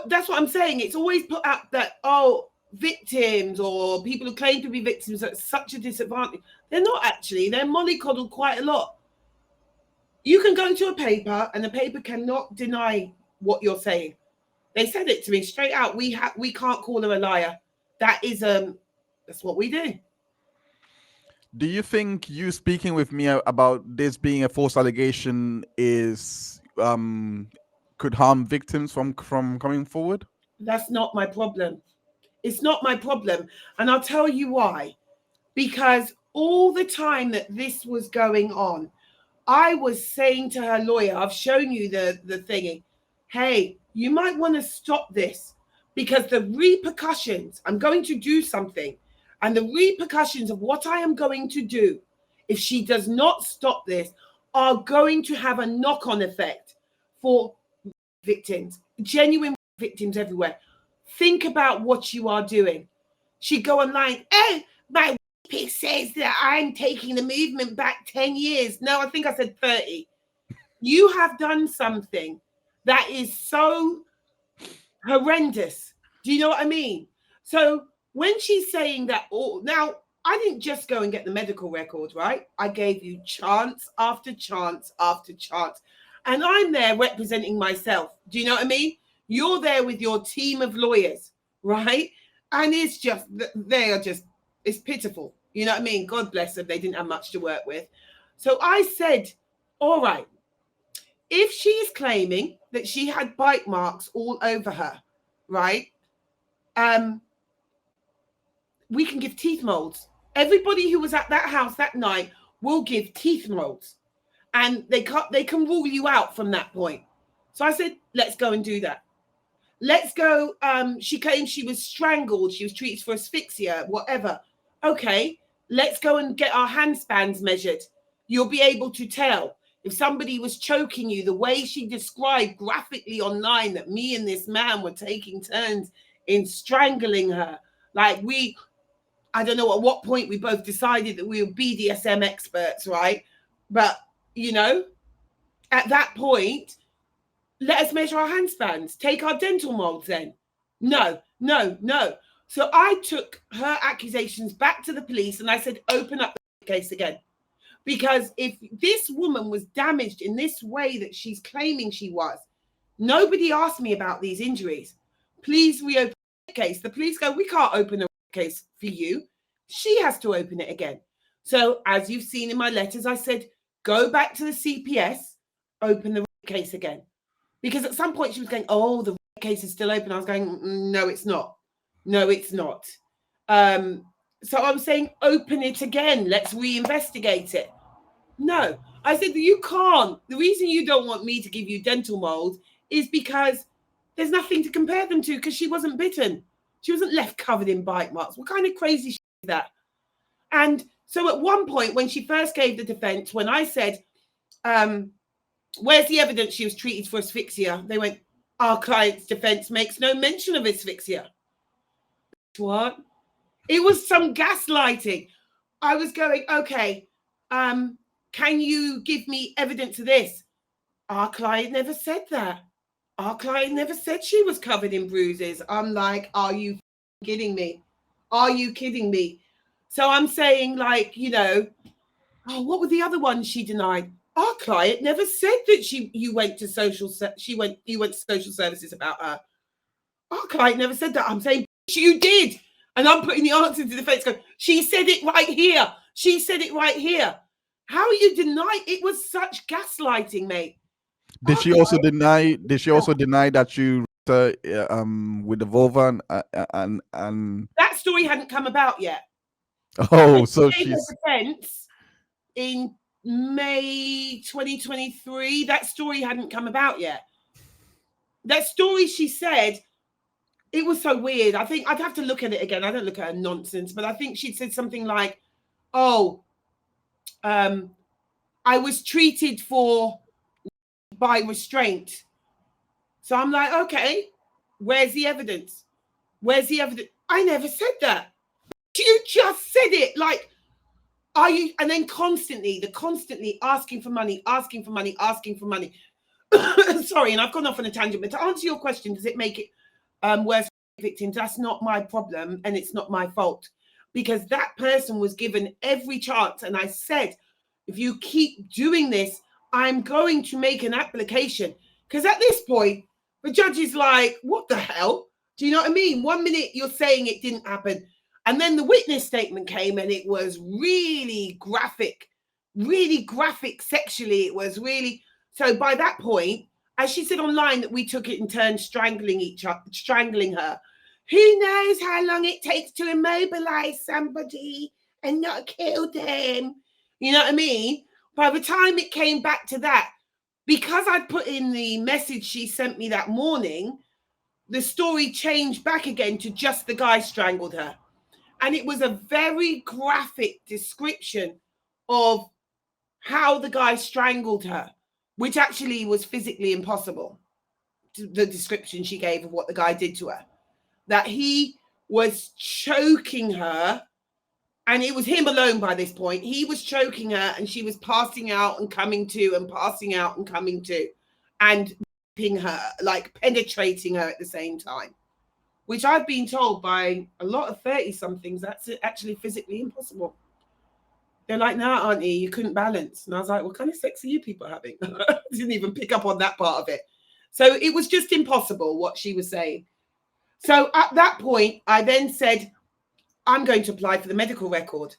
that's what I'm saying. It's always put out that, oh, victims or people who claim to be victims are at such a disadvantage. They're not actually. They're mollycoddled quite a lot. You can go to a paper and the paper cannot deny what you're saying. They said it to me straight out. We can't call her a liar. That is that's what we do. Do you think you speaking with me about this being a false allegation is could harm victims from coming forward? That's not my problem. It's not my problem. And I'll tell you why. Because all the time that this was going on, I was saying to her lawyer, I've shown you the thingy, hey, you might want to stop this because the repercussions, I'm going to do something, and the repercussions of what I am going to do, if she does not stop this, are going to have a knock-on effect for victims, genuine victims everywhere. Think about what you are doing. She'd go online, oh, my piece says that I'm taking the movement back 10 years. No, I think I said 30. You have done something that is so horrendous. Do you know what I mean? So when she's saying that, now I didn't just go and get the medical record, right? I gave you chance after chance after chance. And I'm there representing myself. Do you know what I mean? You're there with your team of lawyers, right? And it's just, it's pitiful. You know what I mean? God bless them. They didn't have much to work with. So I said, all right, if she's claiming that she had bite marks all over her, right? We can give teeth molds. Everybody who was at that house that night will give teeth molds. And they can rule you out from that point. So I said, let's go and do that. Let's go. She claimed she was strangled. She was treated for asphyxia, whatever. Okay, let's go and get our handspans measured. You'll be able to tell if somebody was choking you, the way she described graphically online that me and this man were taking turns in strangling her. Like I don't know at what point we both decided that we were BDSM experts, right? But, you know, at that point, let us measure our handspans, take our dental molds then. No. So I took her accusations back to the police and I said, open up the case again. Because if this woman was damaged in this way that she's claiming she was, nobody asked me about these injuries. Please reopen the case. The police go, we can't open a case for you. She has to open it again. So as you've seen in my letters, I said, go back to the CPS, open the case again. Because at some point she was going, oh, the case is still open. I was going, no, it's not. No, it's not. So I was saying, open it again. Let's reinvestigate it. No, I said, you can't. The reason you don't want me to give you dental mold is because there's nothing to compare them to because she wasn't bitten. She wasn't left covered in bite marks. What kind of crazy shit is that? And so at one point, when she first gave the defense, when I said, where's the evidence she was treated for asphyxia? They went, our client's defense makes no mention of asphyxia. What? It was some gaslighting. I was going, okay, can you give me evidence of this? Our client never said that. Our client never said she was covered in bruises. I'm like, are you kidding me? Are you kidding me? So I'm saying, like, you know, oh, what were the other ones she denied? Our client never said that you went to social services about her. Our client never said that. I'm saying you did. And I'm putting the answer to the defense going, she said it right here. She said it right here. How are you denying? It was such gaslighting, mate. Did she also deny? Did she also deny that you with the vulva and that story hadn't come about yet? Oh, so she's defense in May 2023. That story hadn't come about yet. That story, she said, it was so weird. I think I'd have to look at it again. I don't look at her nonsense, but I think she'd said something like, "Oh, I was treated for by restraint." So I'm like, okay, where's the evidence? Where's the evidence? I never said that. You just said it. Like, are you? And then constantly asking for money, asking for money, asking for money. Sorry, and I've gone off on a tangent, but to answer your question, does it make it worse for victims? That's not my problem, and it's not my fault, because that person was given every chance. And I said, if you keep doing this, I'm going to make an application. Because at this point, the judge is like, what the hell? Do you know what I mean? 1 minute you're saying it didn't happen. And then the witness statement came, and it was really graphic sexually. It was really, so by that point, as she said online, that we took it in turns strangling her. Who knows how long it takes to immobilize somebody and not kill them? You know what I mean? By the time it came back to that, because I'd put in the message she sent me that morning, the story changed back again to just the guy strangled her. And it was a very graphic description of how the guy strangled her, which actually was physically impossible. The description she gave of what the guy did to her, that he was choking her, and it was him alone by this point. He was choking her, and she was passing out and coming to, and passing out and coming to, and raping her, like penetrating her at the same time, which I've been told by a lot of 30-somethings, that's actually physically impossible. They're like, nah, auntie, you couldn't balance. And I was like, what kind of sex are you people having? I didn't even pick up on that part of it. So it was just impossible what she was saying. So at that point, I then said, I'm going to apply for the medical record.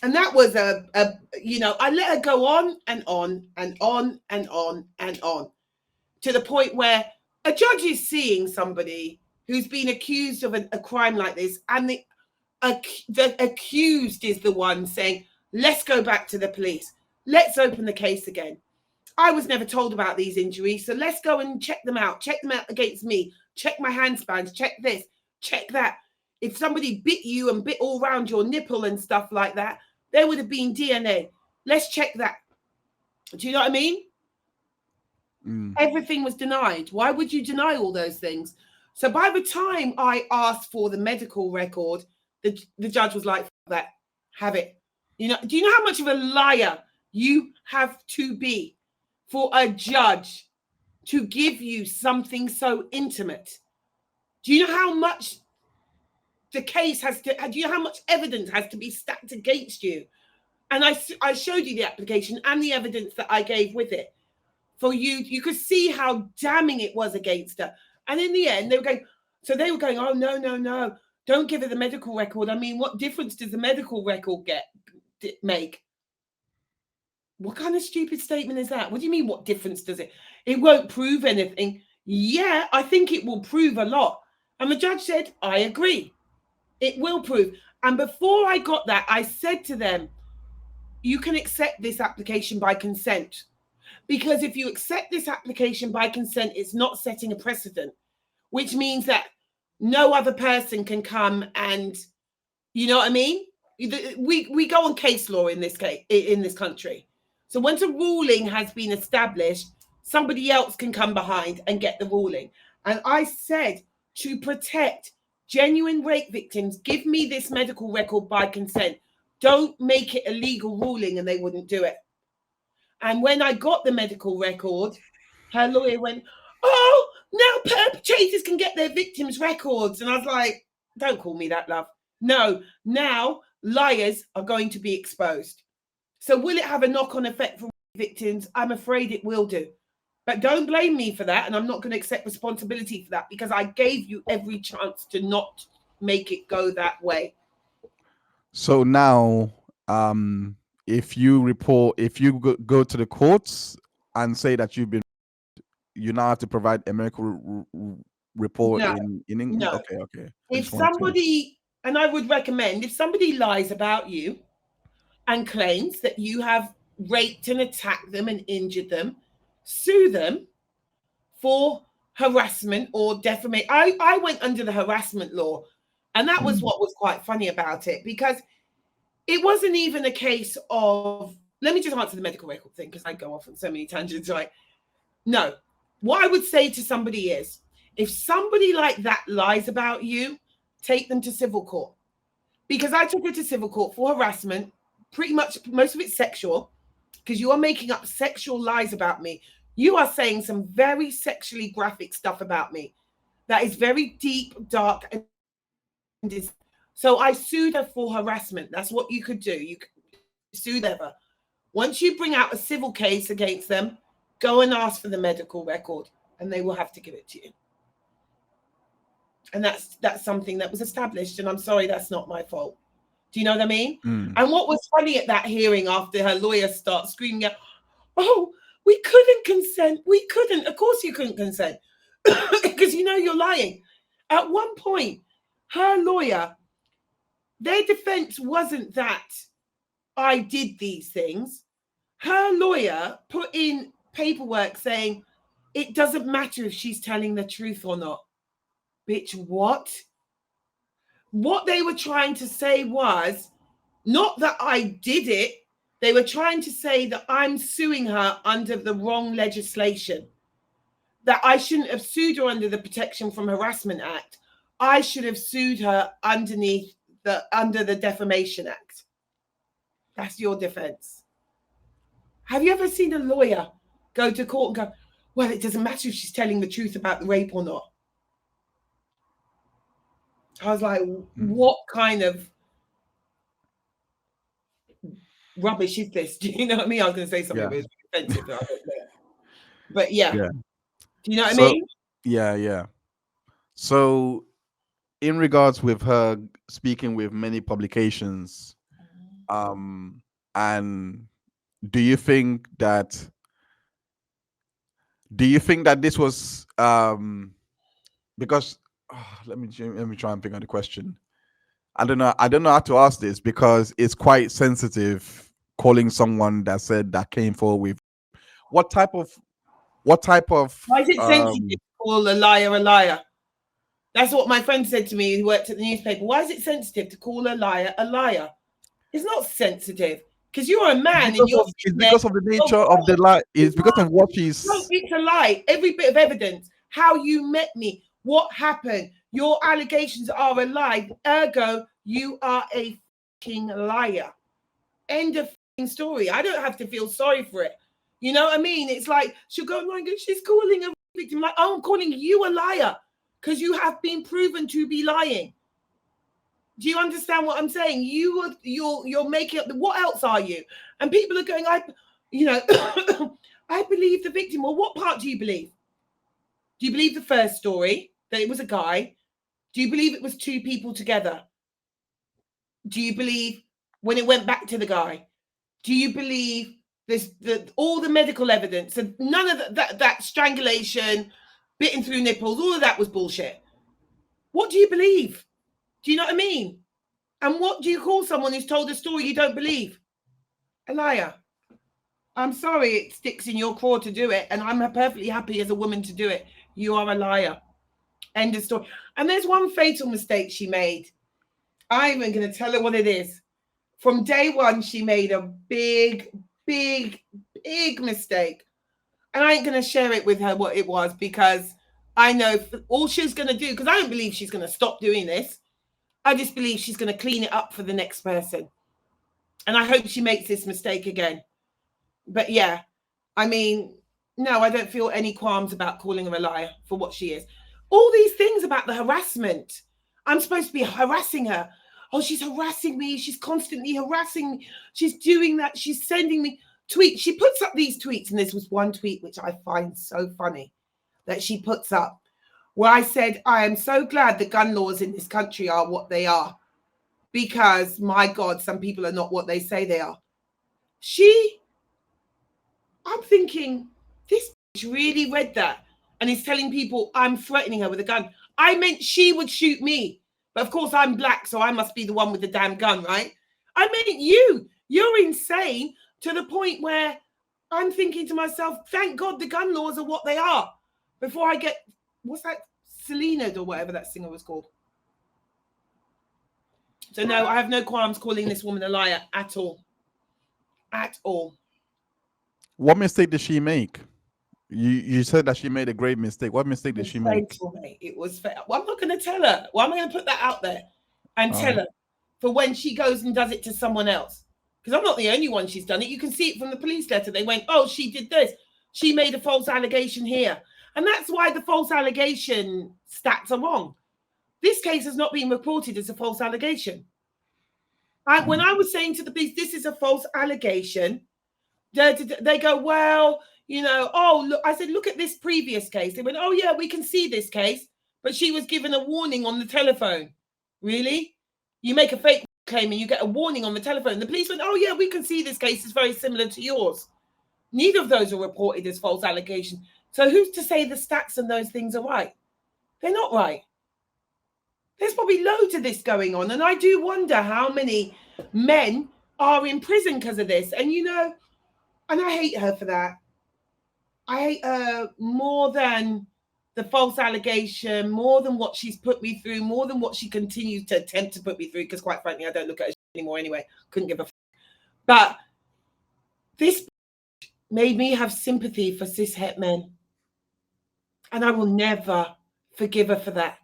And that was I let her go on and on and on and on and on, to the point where a judge is seeing somebody who's been accused of a crime like this, and the accused is the one saying, let's go back to the police. Let's open the case again. I was never told about these injuries, so let's go and check them out. Check them out against me. Check my handspans. Check this. Check that. If somebody bit you and bit all around your nipple and stuff like that, there would have been DNA. Let's check that. Do you know what I mean? Everything was denied. Why would you deny all those things? So by the time I asked for the medical record, the judge was like, that, have it. You know, do you know how much of a liar you have to be for a judge to give you something so intimate? Do you know how much the case has to, do you know how much evidence has to be stacked against you? And I showed you the application and the evidence that I gave with it. For you could see how damning it was against her. And in the end, they were going, oh, no, don't give her the medical record. I mean, what difference does the medical record make? What kind of stupid statement is that? What do you mean, what difference does it? It won't prove anything. Yeah, I think it will prove a lot. And the judge said, I agree. It will prove. And before I got that, I said to them, you can accept this application by consent. Because if you accept this application by consent, it's not setting a precedent, which means that no other person can come and, you know what I mean? We go on case law in this case, in this country. So once a ruling has been established, somebody else can come behind and get the ruling. And I said, to protect genuine rape victims, give me this medical record by consent. Don't make it a legal ruling, and they wouldn't do it. And when I got the medical record, her lawyer went, "Oh, now perpetrators can get their victims' records." And I was like, "Don't call me that, love. No, now liars are going to be exposed. So will it have a knock-on effect for victims? I'm afraid it will do. But don't blame me for that. And I'm not going to accept responsibility for that, because I gave you every chance to not make it go that way." So now, if you go to the courts and say that you now have to provide a medical report No, in England. no. Okay, okay. I If just wanted to. somebody, and I would recommend, if somebody lies about you and claims that you have raped and attacked them and injured them, sue them for harassment or defamation. I went under the harassment law, and that was what was quite funny about it, because it wasn't even a case of, let me just answer the medical record thing, because I go off on so many tangents, right? No. What I would say to somebody is, if somebody like that lies about you, take them to civil court. Because I took her to civil court for harassment, pretty much most of it's sexual, because you are making up sexual lies about me. You are saying some very sexually graphic stuff about me that is very deep, dark, and so I sued her for harassment. That's what you could do. You could sue them. Once you bring out a civil case against them, go and ask for the medical record, and they will have to give it to you. And that's something that was established, and I'm sorry, that's not my fault. Do you know what I mean? Mm. And what was funny at that hearing, after her lawyer starts screaming out, "Oh, we couldn't consent. We couldn't." Of course you couldn't consent, because you know you're lying. At one point, her lawyer, their defense wasn't that I did these things. Her lawyer put in paperwork saying it doesn't matter if she's telling the truth or not. Bitch, what? What they were trying to say was not that I did it. They were trying to say that I'm suing her under the wrong legislation, that I shouldn't have sued her under the Protection from Harassment Act. I should have sued her under the Defamation Act. That's your defense. Have you ever seen a lawyer go to court and go, "Well, it doesn't matter if she's telling the truth about the rape or not"? I was like, what kind of rubbish is this? Do you know what I mean? I was going to say something, Yeah. but it's offensive. I don't know. But yeah. Yeah. Do you know what I So mean? yeah. So in regards with her speaking with many publications, and do you think that this was because let me try and think of the question. I don't know how to ask this, because it's quite sensitive, calling someone that said that came forward with what type of Why is it sensitive to call a liar a liar? That's what my friend said to me, who worked at the newspaper. Why is it sensitive to call a liar a liar? It's not sensitive, because you're a man and you're it's because of the nature of the lie. It's because of what she's. No, it's a lie. Every bit of evidence, how you met me, what happened, your allegations are a lie. Ergo, you are a fucking liar. End of story. I don't have to feel sorry for it. You know what I mean? It's like she'll go, "My God, she's calling a victim." Like, oh, I'm calling you a liar because you have been proven to be lying. Do you understand what I'm saying? You're making up. What else are you? And people are going, I believe the victim. Well, what part do you believe? Do you believe the first story, that it was a guy? Do you believe it was two people together? Do you believe when it went back to the guy? Do you believe all the medical evidence and none of that strangulation, bitten through nipples, all of that was bullshit? What do you believe? Do you know what I mean? And what do you call someone who's told a story you don't believe? A liar. I'm sorry it sticks in your craw to do it, and I'm perfectly happy as a woman to do it. You are a liar. End of story. And there's one fatal mistake she made. I'm even going to tell her what it is. From day one, she made a big, big, big mistake. And I ain't going to share it with her what it was, because I know all she's going to do, because I don't believe she's going to stop doing this. I just believe she's going to clean it up for the next person. And I hope she makes this mistake again. But yeah, I mean, no, I don't feel any qualms about calling her a liar for what she is. All these things about the harassment. I'm supposed to be harassing her. Oh, she's harassing me. She's constantly harassing me. She's doing that. She's sending me tweets. She puts up these tweets. And this was one tweet which I find so funny that she puts up, where I said, I am so glad the gun laws in this country are what they are, because my God, some people are not what they say they are. I'm thinking, this bitch really read that and is telling people I'm threatening her with a gun. I meant she would shoot me. But of course, I'm black, so I must be the one with the damn gun, right? I meant you. You're insane to the point where I'm thinking to myself, thank God the gun laws are what they are. Before I get, what's that, Selena or whatever that singer was called. So no, I have no qualms calling this woman a liar at all. At all. What mistake did she make? You said that she made a great mistake. What mistake did she make? It was fair. Well, I'm not going to tell her. Well, I'm going to put that out there and tell her for when she goes and does it to someone else. Because I'm not the only one she's done it. You can see it from the police letter. They went, oh, she did this. She made a false allegation here. And that's why the false allegation stats are wrong. This case has not been reported as a false allegation. When I was saying to the police, this is a false allegation, they go, well, you know, oh, look, I said, look at this previous case. They went, oh, yeah, we can see this case, but she was given a warning on the telephone. Really? You make a fake claim and you get a warning on the telephone. The police went, oh, yeah, we can see this case is very similar to yours. Neither of those are reported as false allegations. So who's to say the stats and those things are right? They're not right. There's probably loads of this going on. And I do wonder how many men are in prison because of this. And, you know, and I hate her for that. I hate her more than the false allegation, more than what she's put me through, more than what she continues to attempt to put me through, because quite frankly, I don't look at her anymore anyway. Couldn't give a f***. But this made me have sympathy for cis-het men. And I will never forgive her for that.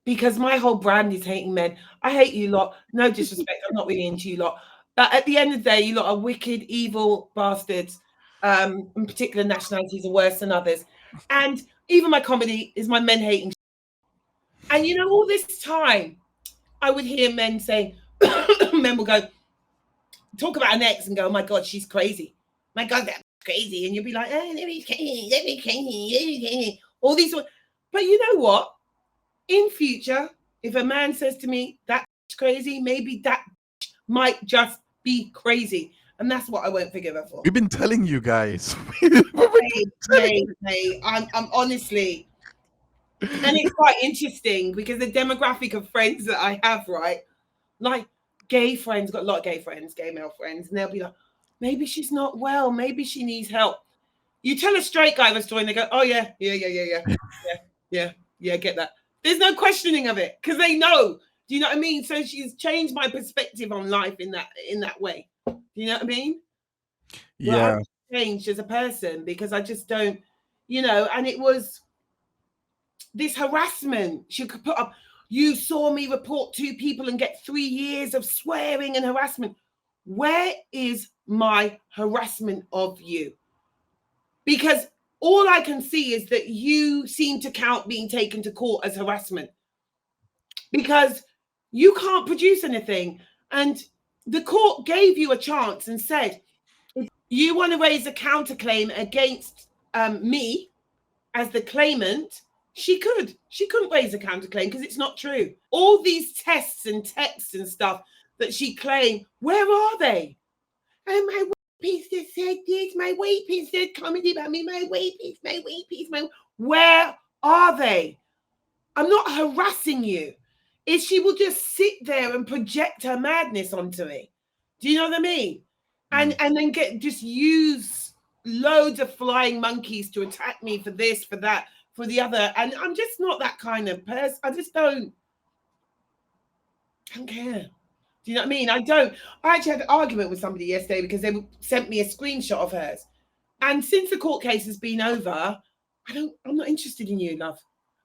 Because my whole brand is hating men. I hate you lot. No disrespect. I'm not really into you lot. But at the end of the day, you lot are wicked, evil bastards. In particular, nationalities are worse than others. And even my comedy is my men hating. And you know, all this time, I would hear men saying, men will go, talk about an ex and go, oh my God, she's crazy. My God, that's crazy. And you'll be like, oh, let me crazy. All these. But you know what? In future, if a man says to me, that's crazy, maybe that might just be crazy. And that's what I won't forgive her for. We've been telling you guys. I'm honestly, and it's quite interesting because the demographic of friends that I have, right? Like gay friends, got a lot of gay friends, gay male friends, and they'll be like, maybe she's not well, maybe she needs help. You tell a straight guy the story and they go, oh yeah, get that. There's no questioning of it because they know. Do you know what I mean? So she's changed my perspective on life in that way. Do you know what I mean? Yeah. Well, I've changed as a person because I just don't, you know, and it was this harassment. She could put up, you saw me report 2 people and get 3 years of swearing and harassment. Where is my harassment of you? Because all I can see is that you seem to count being taken to court as harassment because you can't produce anything. And the court gave you a chance and said, if you want to raise a counterclaim against me as the claimant, she could. She couldn't raise a counterclaim because it's not true. All these tests and texts and stuff that she claimed, where are they? Oh, my piece that said this, my weight piece said comedy about me, my weight piece, where are they? I'm not harassing you. Is she will just sit there and project her madness onto me. Do you know what I mean? And then just use loads of flying monkeys to attack me for this, for that, for the other. And I'm just not that kind of person. I just don't care. Do you know what I mean? I don't. I actually had an argument with somebody yesterday because they sent me a screenshot of hers. And since the court case has been over, I'm not interested in you, love.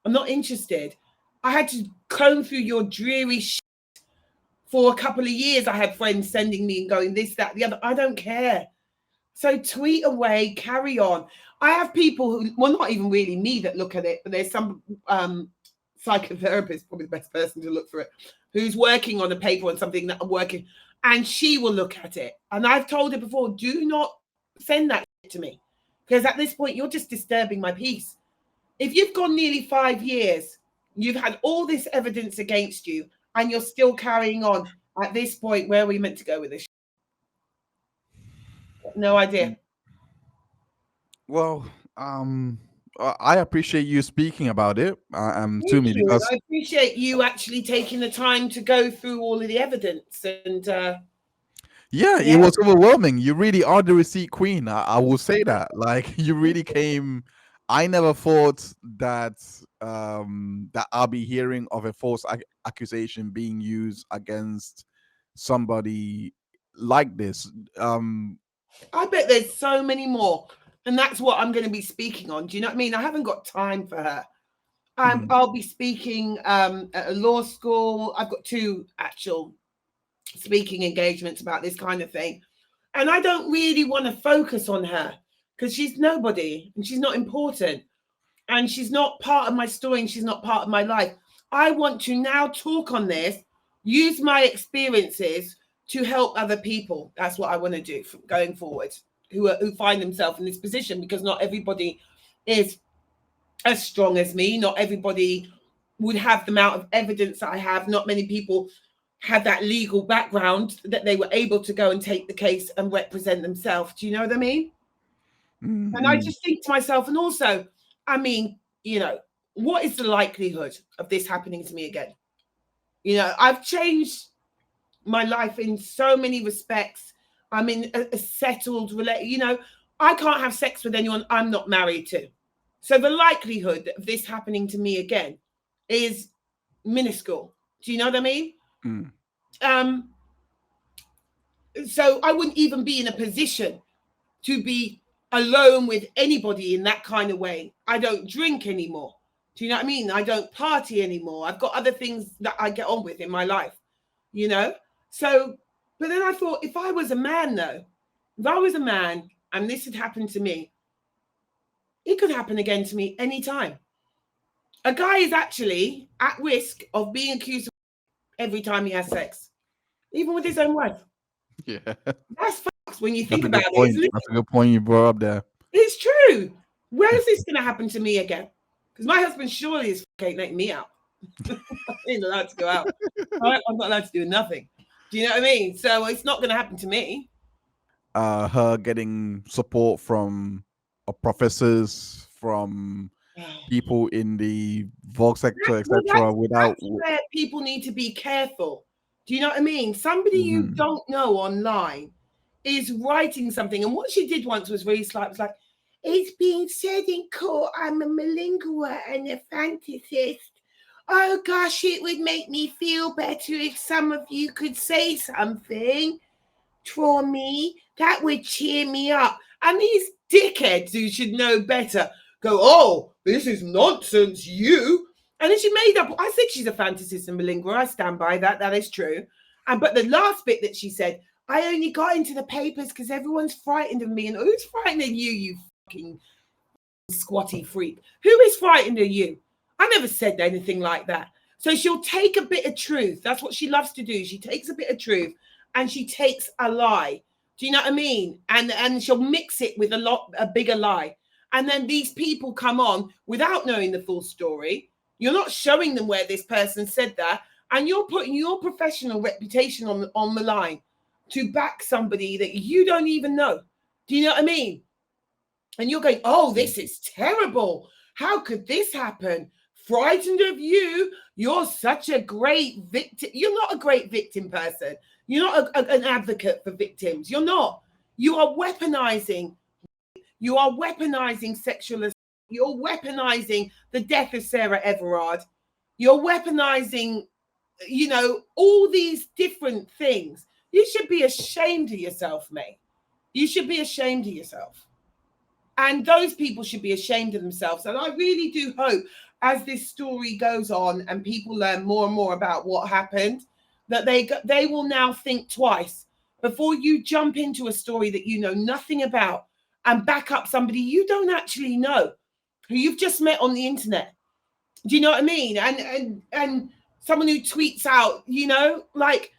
I'm not interested. I had to comb through your dreary shit for a couple of years. I had friends sending me and going this, that, the other. I don't care. So tweet away, carry on. I have people who, well, not even really me that look at it, but there's some psychotherapist, probably the best person to look for it, who's working on a paper on something that I'm working, and she will look at it. And I've told her before, do not send that to me, because at this point, you're just disturbing my peace. If you've gone nearly 5 years, you've had all this evidence against you, and you're still carrying on, at this point, where are we meant to go with this? No idea. Well, I appreciate you speaking about it to me, because I appreciate you actually taking the time to go through all of the evidence. And yeah, it was overwhelming. You really are the receipt queen. I will say that. Like, you really came. I never thought that that I'll be hearing of a false accusation being used against somebody like this. I bet there's so many more. And that's what I'm going to be speaking on. Do you know what I mean? I haven't got time for her. I'll be speaking at a law school. I've got 2 actual speaking engagements about this kind of thing. And I don't really want to focus on her because she's nobody and she's not important. And she's not part of my story and she's not part of my life. I want to now talk on this, use my experiences to help other people. That's what I want to do from going forward, who find themselves in this position, because not everybody is as strong as me. Not everybody would have the amount of evidence that I have. Not many people have that legal background that they were able to go and take the case and represent themselves. Do you know what I mean? Mm-hmm. And I just think to myself, and also, I mean, you know, what is the likelihood of this happening to me again? You know, I've changed my life in so many respects. I'm in a settled relationship. You know, I can't have sex with anyone I'm not married to. So the likelihood of this happening to me again is minuscule. Do you know what I mean? So I wouldn't even be in a position to be alone with anybody in that kind of way. I don't drink anymore. Do you know what I mean? I don't party anymore. I've got other things that I get on with in my life, you know? So, but then I thought, if I was a man though, if I was a man and this had happened to me, it could happen again to me anytime. A guy is actually at risk of being accused every time he has sex, even with his own wife. Yeah. That's facts when you think about it, isn't it? That's a good point you brought up there. It's true. Where is this going to happen to me again? Because my husband surely is letting me out. I ain't allowed to go out. I'm not allowed to do nothing. Do you know what I mean? So it's not going to happen to me. Her getting support from professors, from people in the Vogue sector, etc. That's where people need to be careful. Do you know what I mean? Somebody you don't know online is writing something, and what she did once was really slight. It was like, it's being said in court I'm a malingerer and a fantasist. Oh gosh, it would make me feel better if some of you could say something for me. That would cheer me up. And these dickheads who should know better go, oh, this is nonsense, you. And then she made up, I said she's a fantasist and malingerer. I stand by that. That is true. But the last bit that she said, I only got into the papers because everyone's frightened of me. And who's frightened of you, you fucking squatty freak? Who is frightened of you? I never said anything like that. So she'll take a bit of truth. That's what she loves to do. She takes a bit of truth and she takes a lie. Do you know what I mean? And she'll mix it with a bigger lie. And then these people come on without knowing the full story. You're not showing them where this person said that. And you're putting your professional reputation on the line to back somebody that you don't even know. Do you know what I mean? And you're going, oh, this is terrible. How could this happen? Frightened of you. You're such a great victim. You're not a great victim person. You're not an advocate for victims. You're not. You are weaponizing. You are weaponizing sexual assault. You're weaponizing the death of Sarah Everard. You're weaponizing, all these different things. You should be ashamed of yourself, mate. You should be ashamed of yourself. And those people should be ashamed of themselves. And I really do hope, as this story goes on and people learn more and more about what happened, that they will now think twice before you jump into a story that you know nothing about and back up somebody you don't actually know, who you've just met on the internet. Do you know what I mean? And someone who tweets out, like,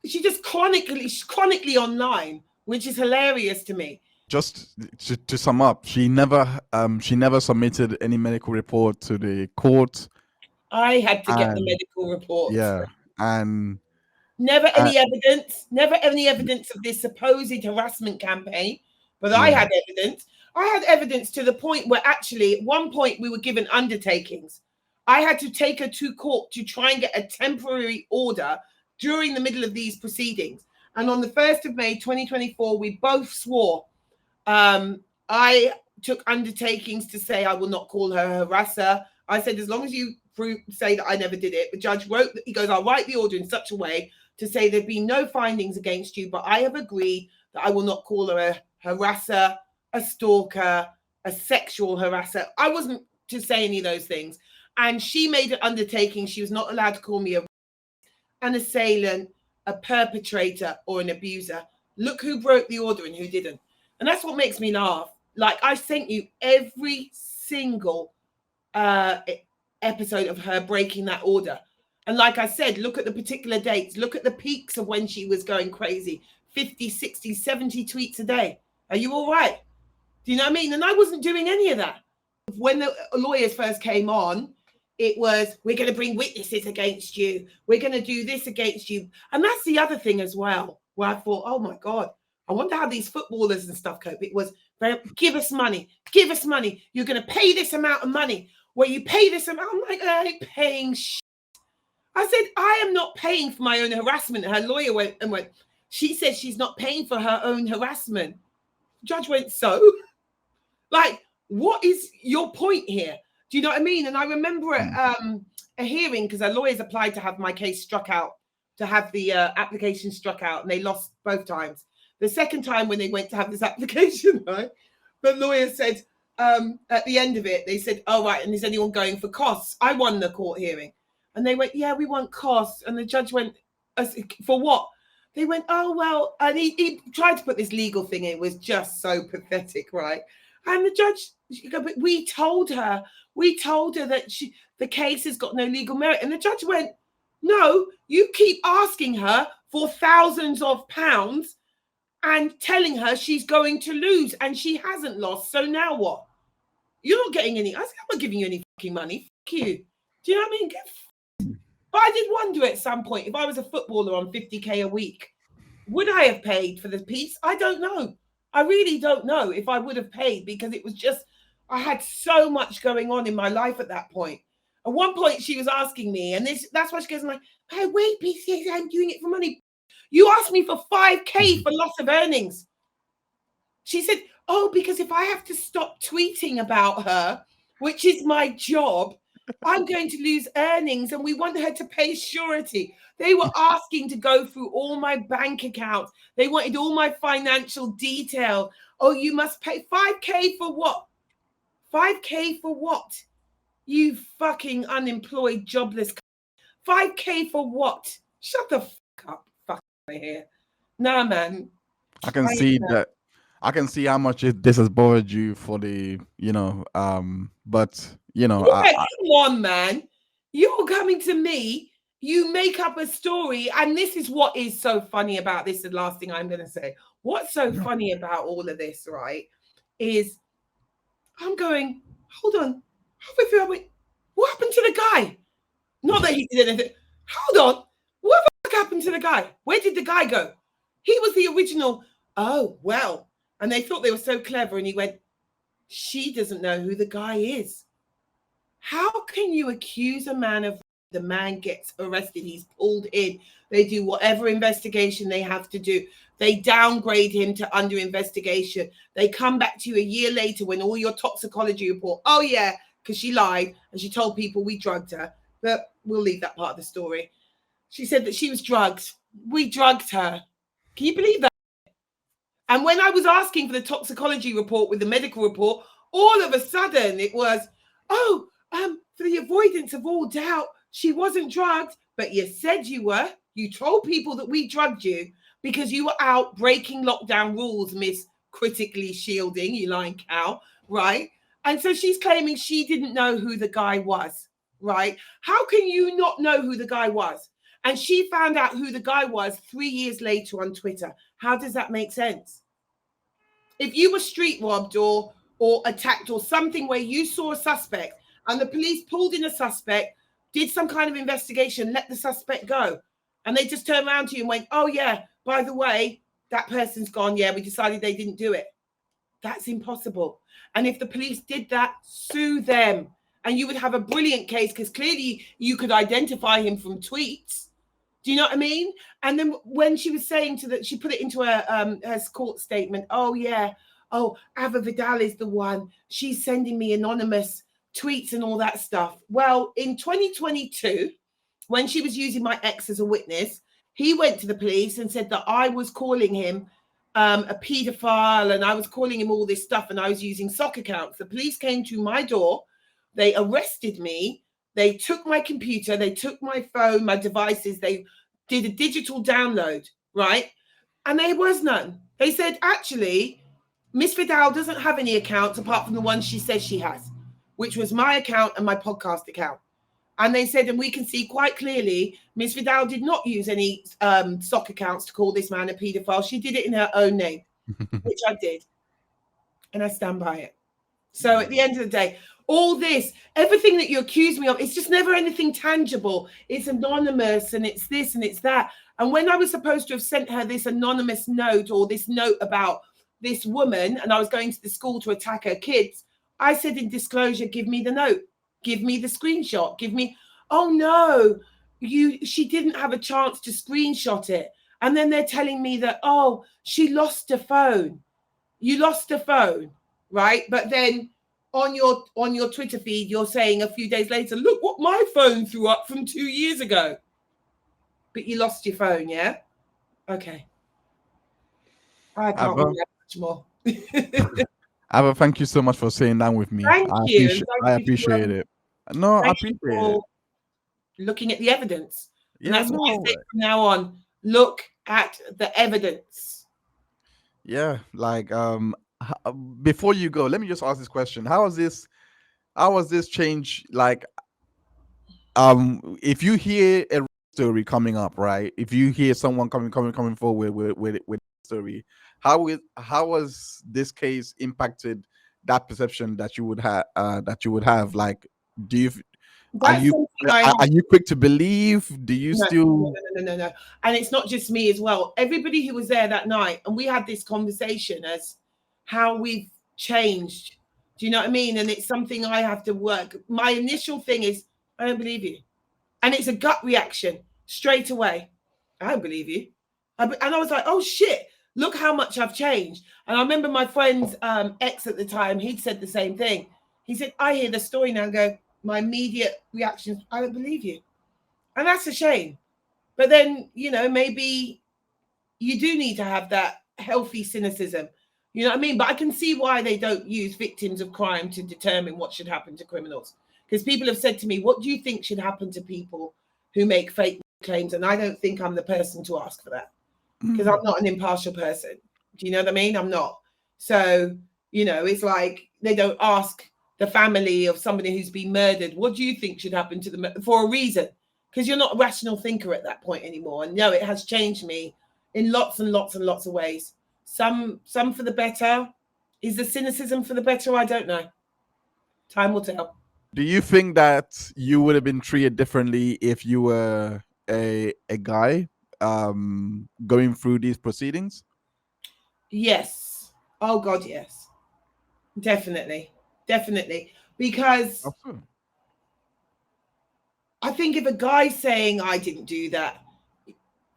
she's chronically online, which is hilarious to me. Just to sum up, she never submitted any medical report to the court. I had to get the medical report. Yeah, and never any evidence of this supposed harassment campaign, but I had evidence. I had evidence to the point where actually at one point we were given undertakings. I had to take her to court to try and get a temporary order during the middle of these proceedings. And on the 1st of May, 2024, we both swore. I took undertakings to say I will not call her a harasser. I said, as long as you say that I never did it. The judge wrote that, he goes, I'll write the order in such a way to say there'd be no findings against you, but I have agreed that I will not call her a harasser, a stalker, a sexual harasser. I wasn't to say any of those things. And she made an undertaking. She was not allowed to call me an assailant, a perpetrator, or an abuser. Look who broke the order and who didn't. And that's what makes me laugh. Like, I sent you every single episode of her breaking that order. And like I said, look at the particular dates. Look at the peaks of when she was going crazy. 50, 60, 70 tweets a day. Are you all right? Do you know what I mean? And I wasn't doing any of that. When the lawyers first came on, it was, we're going to bring witnesses against you. We're going to do this against you. And that's the other thing as well, where I thought, oh my God, I wonder how these footballers and stuff cope. It was, give us money. Give us money. You're going to pay this amount of money. Well, you pay this amount. I'm like, I ain't paying shit. I said, I am not paying for my own harassment. Her lawyer went, she said she's not paying for her own harassment. Judge went, so? Like, what is your point here? Do you know what I mean? And I remember a hearing, because our lawyers applied to have my case struck out, to have the application struck out, and they lost both times. The second time when they went to have this application, right, the lawyer said, at the end of it, they said, oh, right, and is anyone going for costs? I won the court hearing. And they went, yeah, we want costs. And the judge went, for what? They went, oh, well, and he tried to put this legal thing in. It was just so pathetic, right? And the judge, we told her that the case has got no legal merit. And the judge went, no, you keep asking her for thousands of pounds and telling her she's going to lose, and she hasn't lost. So now what? You're not getting any. I said, I'm not giving you any fucking money. Fuck you. Do you know what I mean? But I did wonder at some point, if I was a footballer on 50k a week, would I have paid for the piece? I don't know. I really don't know if I would have paid, because it was just, I had so much going on in my life at that point. At one point, she was asking me, and that's why she goes, I'm like, hey, wait, BCA, I'm doing it for money. You asked me for 5k for loss of earnings. She said, oh, because if I have to stop tweeting about her, which is my job, I'm going to lose earnings, and we want her to pay surety. They were asking to go through all my bank accounts. They wanted all my financial detail. Oh, you must pay 5k for what? 5k for what? You fucking unemployed, jobless. 5k for what? Shut the fuck up. Fuck out of here. Nah, man. I can see that. I can see how much this has bothered you for the, but yeah, come on, man. You're coming to me, you make up a story, and this is what is so funny about this. The last thing I'm going to say. What's so funny about all of this, right, is I'm going, hold on. Halfway through, I went, what happened to the guy? Not that he did anything. Hold on. What the fuck happened to the guy? Where did the guy go? He was the original, oh, well. And they thought they were so clever. And he went, she doesn't know who the guy is. How can you accuse a man of The man gets arrested. He's pulled in. They do whatever investigation they have to do. They downgrade him to under investigation. They come back to you a year later when all your toxicology report, oh yeah, because she lied and she told people we drugged her. But we'll leave that part of the story. She said that she was drugged. We drugged her. Can you believe that? And when I was asking for the toxicology report with the medical report, all of a sudden it was, oh, for the avoidance of all doubt, she wasn't drugged, but you said you were. You told people that we drugged you because you were out breaking lockdown rules, Miss Critically Shielding, you lying cow, right? And so she's claiming she didn't know who the guy was, right? How can you not know who the guy was? And she found out who the guy was 3 years later on Twitter. How does that make sense? If you were street robbed or attacked or something where you saw a suspect and the police pulled in a suspect, did some kind of investigation, let the suspect go, and they just turned around to you and went, oh yeah, by the way, that person's gone. Yeah, we decided they didn't do it. That's impossible. And if the police did that, sue them. And you would have a brilliant case because clearly you could identify him from tweets. Do you know what I mean? And then when she was saying she put it into her court statement. Oh yeah. Oh, Ava Vidal is the one. She's sending me anonymous tweets and all that stuff. Well, in 2022, when she was using my ex as a witness, he went to the police and said that I was calling him a paedophile and I was calling him all this stuff and I was using sock accounts. The police came to my door. They arrested me. They took my computer. They took my phone, my devices. They did a digital download, right? And there was none. They said, actually, Miss Vidal doesn't have any accounts apart from the one she says she has, which was my account and my podcast account. And they said, and we can see quite clearly, Miss Vidal did not use any sock accounts to call this man a paedophile. She did it in her own name, which I did. And I stand by it. So at the end of the day, all this, everything that you accuse me of, it's just never anything tangible. It's anonymous and it's this and it's that. And when I was supposed to have sent her this anonymous note or this note about this woman, and I was going to the school to attack her kids, I said in disclosure, give me the note, give me the screenshot, give me, oh no, she didn't have a chance to screenshot it. And then they're telling me that, oh, she lost her phone. You lost her phone, right? But then on your Twitter feed, you're saying a few days later, look what my phone threw up from 2 years ago. But you lost your phone, yeah? Okay. I can't remember much more. Ava, thank you so much for saying that with me. Thank you. I appreciate it. No, I appreciate it. Looking at the evidence. And that's what I say from now on. Look at the evidence. Yeah, like before you go, let me just ask this question. How was this change, like if you hear a story coming up, right? If you hear someone coming forward with a story, how was this case impacted that perception that you would have? Like, are you quick to believe? Do you still No. And it's not just me as well. Everybody who was there that night, and we had this conversation as how we've changed. Do you know what I mean? And it's something I have to work. My initial thing is, I don't believe you. And it's a gut reaction straight away. I don't believe you. And I was like, oh shit, look how much I've changed. And I remember my friend's ex at the time, he'd said the same thing. He said, I hear the story now and go, my immediate reaction, I don't believe you. And that's a shame. But then, maybe you do need to have that healthy cynicism. You know what I mean? But I can see why they don't use victims of crime to determine what should happen to criminals. Because people have said to me, what do you think should happen to people who make fake claims? And I don't think I'm the person to ask for that. Because I'm not an impartial person. Do you know what I mean? I'm not. So, it's like they don't ask the family of somebody who's been murdered, what do you think should happen to them for a reason? Because you're not a rational thinker at that point anymore. And no, it has changed me in lots and lots and lots of ways. Some for the better. Is the cynicism for the better? I don't know. Time will tell. Do you think that you would have been treated differently if you were a guy going through these proceedings? Yes. Oh God, yes. Definitely. Because I think if a guy's saying I didn't do that,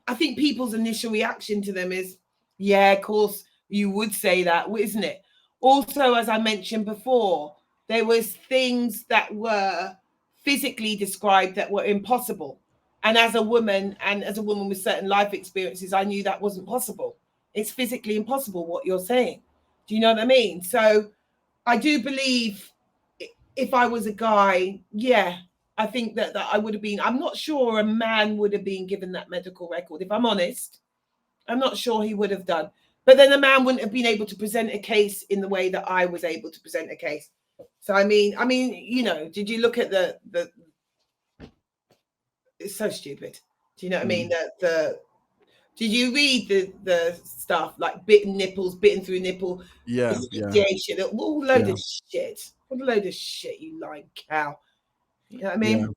I think people's initial reaction to them is, yeah, of course you would say that, isn't it? Also, as I mentioned before, there was things that were physically described that were impossible. And as a woman with certain life experiences, I knew that wasn't possible. It's physically impossible what you're saying. Do you know what I mean? So I do believe if I was a guy, yeah, I think that I would have been. I'm not sure a man would have been given that medical record. If I'm honest, I'm not sure he would have done. But then a man wouldn't have been able to present a case in the way that I was able to present a case. So did you look at the? It's so stupid. Do you know what I mean? Mm. The Did you read the stuff like bitten nipples, bitten through nipple, Yeah, yeah, asphyxiation, all load yeah, of shit. What a load of shit, you lying cow. You know what I yeah. mean?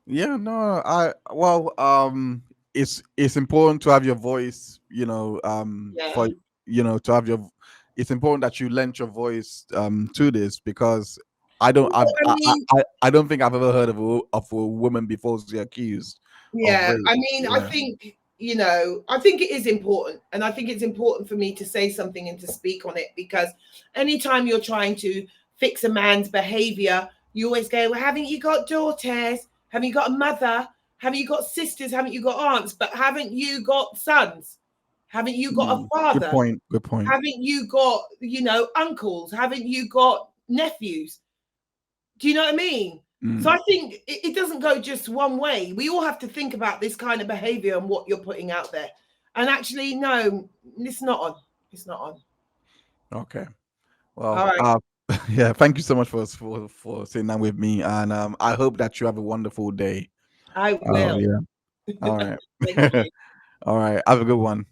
Yeah, no, it's important to have your voice, Yeah. for to have your. It's important that you lend your voice to this because Well, I mean, I don't think I've ever heard of a woman before who's accused of yeah, rape. I mean, I Yeah. think, I think it is important. And I think it's important for me to say something and to speak on it because anytime you're trying to fix a man's behavior, you always go, well, haven't you got daughters? Haven't you got a mother? Haven't you got sisters? Haven't you got aunts? But haven't you got sons? Haven't you got a Good father? point. Good point. Haven't you got, uncles? Haven't you got nephews? Do you know what I mean? So Mm. I think it doesn't go just one way. We all have to think about this kind of behavior and what you're putting out there. And actually, no, it's not on. It's not on. Okay. All Well, right. yeah. Thank you so much for sitting down with me, and I hope that you have a wonderful day. I will. Yeah. All right. Thank you. All right. Have a good one.